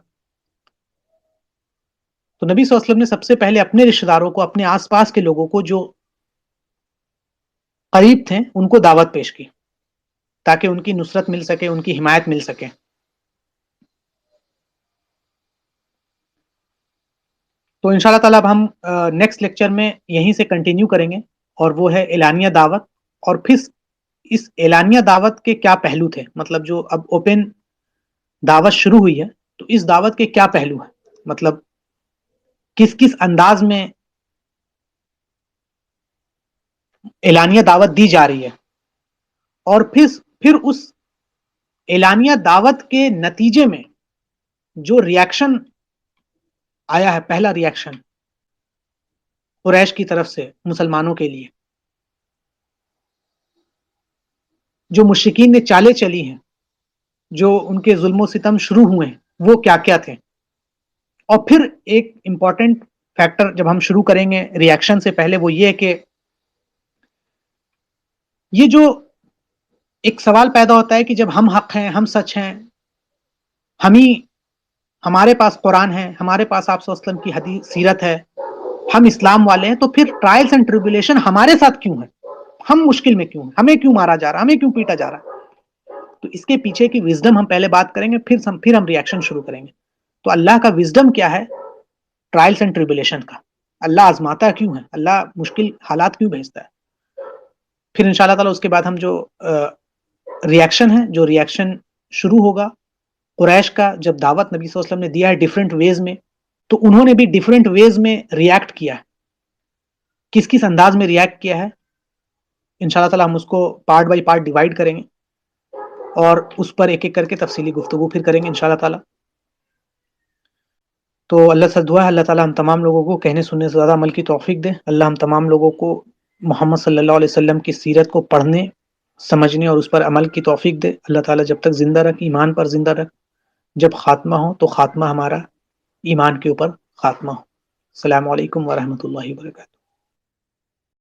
تو نبی صلی اللہ علیہ وسلم نے سب سے پہلے اپنے رشتہ داروں کو، اپنے آس پاس کے لوگوں کو جو قریب تھے ان کو دعوت پیش کی تاکہ ان کی نصرت مل سکے، ان کی حمایت مل سکے. تو انشاءاللہ تعالیٰ اب ہم نیکسٹ لیکچر میں یہیں سے کنٹینیو کریں گے، اور وہ ہے اعلانیہ دعوت. اور پھر اس اعلانیہ دعوت کے کیا پہلو تھے، مطلب جو اب اوپن دعوت شروع ہوئی ہے تو اس دعوت کے کیا پہلو ہیں، مطلب کس کس انداز میں اعلانیہ دعوت دی جا رہی ہے. اور پھر اس اعلانیہ دعوت کے نتیجے میں جو ریاکشن آیا ہے، پہلا ریاکشن قریش کی طرف سے مسلمانوں کے لیے، جو مشرکین نے چالیں چلی ہیں، جو ان کے ظلم و ستم شروع ہوئے ہیں، وہ کیا کیا تھے. اور پھر ایک امپورٹنٹ فیکٹر جب ہم شروع کریں گے ریاکشن سے پہلے وہ یہ کہ یہ جو ایک سوال پیدا ہوتا ہے کہ جب ہم حق ہیں، ہم سچ ہیں، ہمارے پاس قرآن ہے، ہمارے پاس آپ صلی اللہ علیہ وسلم کی حدیث سیرت ہے، ہم اسلام والے ہیں، تو پھر ٹرائلز اینڈ ٹریبولیشن ہمارے ساتھ کیوں ہے؟ ہم مشکل میں کیوں ہیں؟ ہمیں کیوں مارا جا رہا ہے؟ ہمیں کیوں پیٹا جا رہا ہے؟ تو اس کے پیچھے کی وزڈم ہم پہلے بات کریں گے، پھر ہم ریاکشن شروع کریں گے. تو اللہ کا وزڈم کیا ہے ٹرائلز اینڈ ٹریبولیشن کا؟ اللہ آزماتا کیوں ہے؟ اللہ مشکل حالات کیوں بھیجتا ہے؟ پھر انشاءاللہ تعالی اس کے بعد ہم جو ریاکشن ہے، جو ریاکشن شروع ہوگا قریش کا، جب دعوت نبی صلی اللہ علیہ وسلم نے دیا ہے ڈیفرنٹ ویز میں، تو انہوں نے بھی ڈیفرنٹ ویز میں ریاکٹ کیا ہے. کس کس انداز میں ریاکٹ کیا ہے انشاءاللہ تعالی ہم اس کو پارٹ بائی پارٹ ڈیوائڈ کریں گے، اور اس پر ایک ایک کر کے تفصیلی گفتگو پھر کریں گے انشاءاللہ تعالی. تو اللہ سے دعا ہے اللہ تعالی ہم تمام لوگوں کو کہنے سننے سے زیادہ عمل کی توفیق دے. اللہ ہم تمام لوگوں کو محمد صلی اللہ علیہ وسلم کی سیرت کو پڑھنے، سمجھنے اور اس پر عمل کی توفیق دے. اللہ تعالی جب تک زندہ رکھ، ایمان پر زندہ رکھ، جب خاتمہ ہو تو خاتمہ ہمارا ایمان کے اوپر خاتمہ ہو. السلام علیکم ورحمۃ اللہ وبرکاتہ.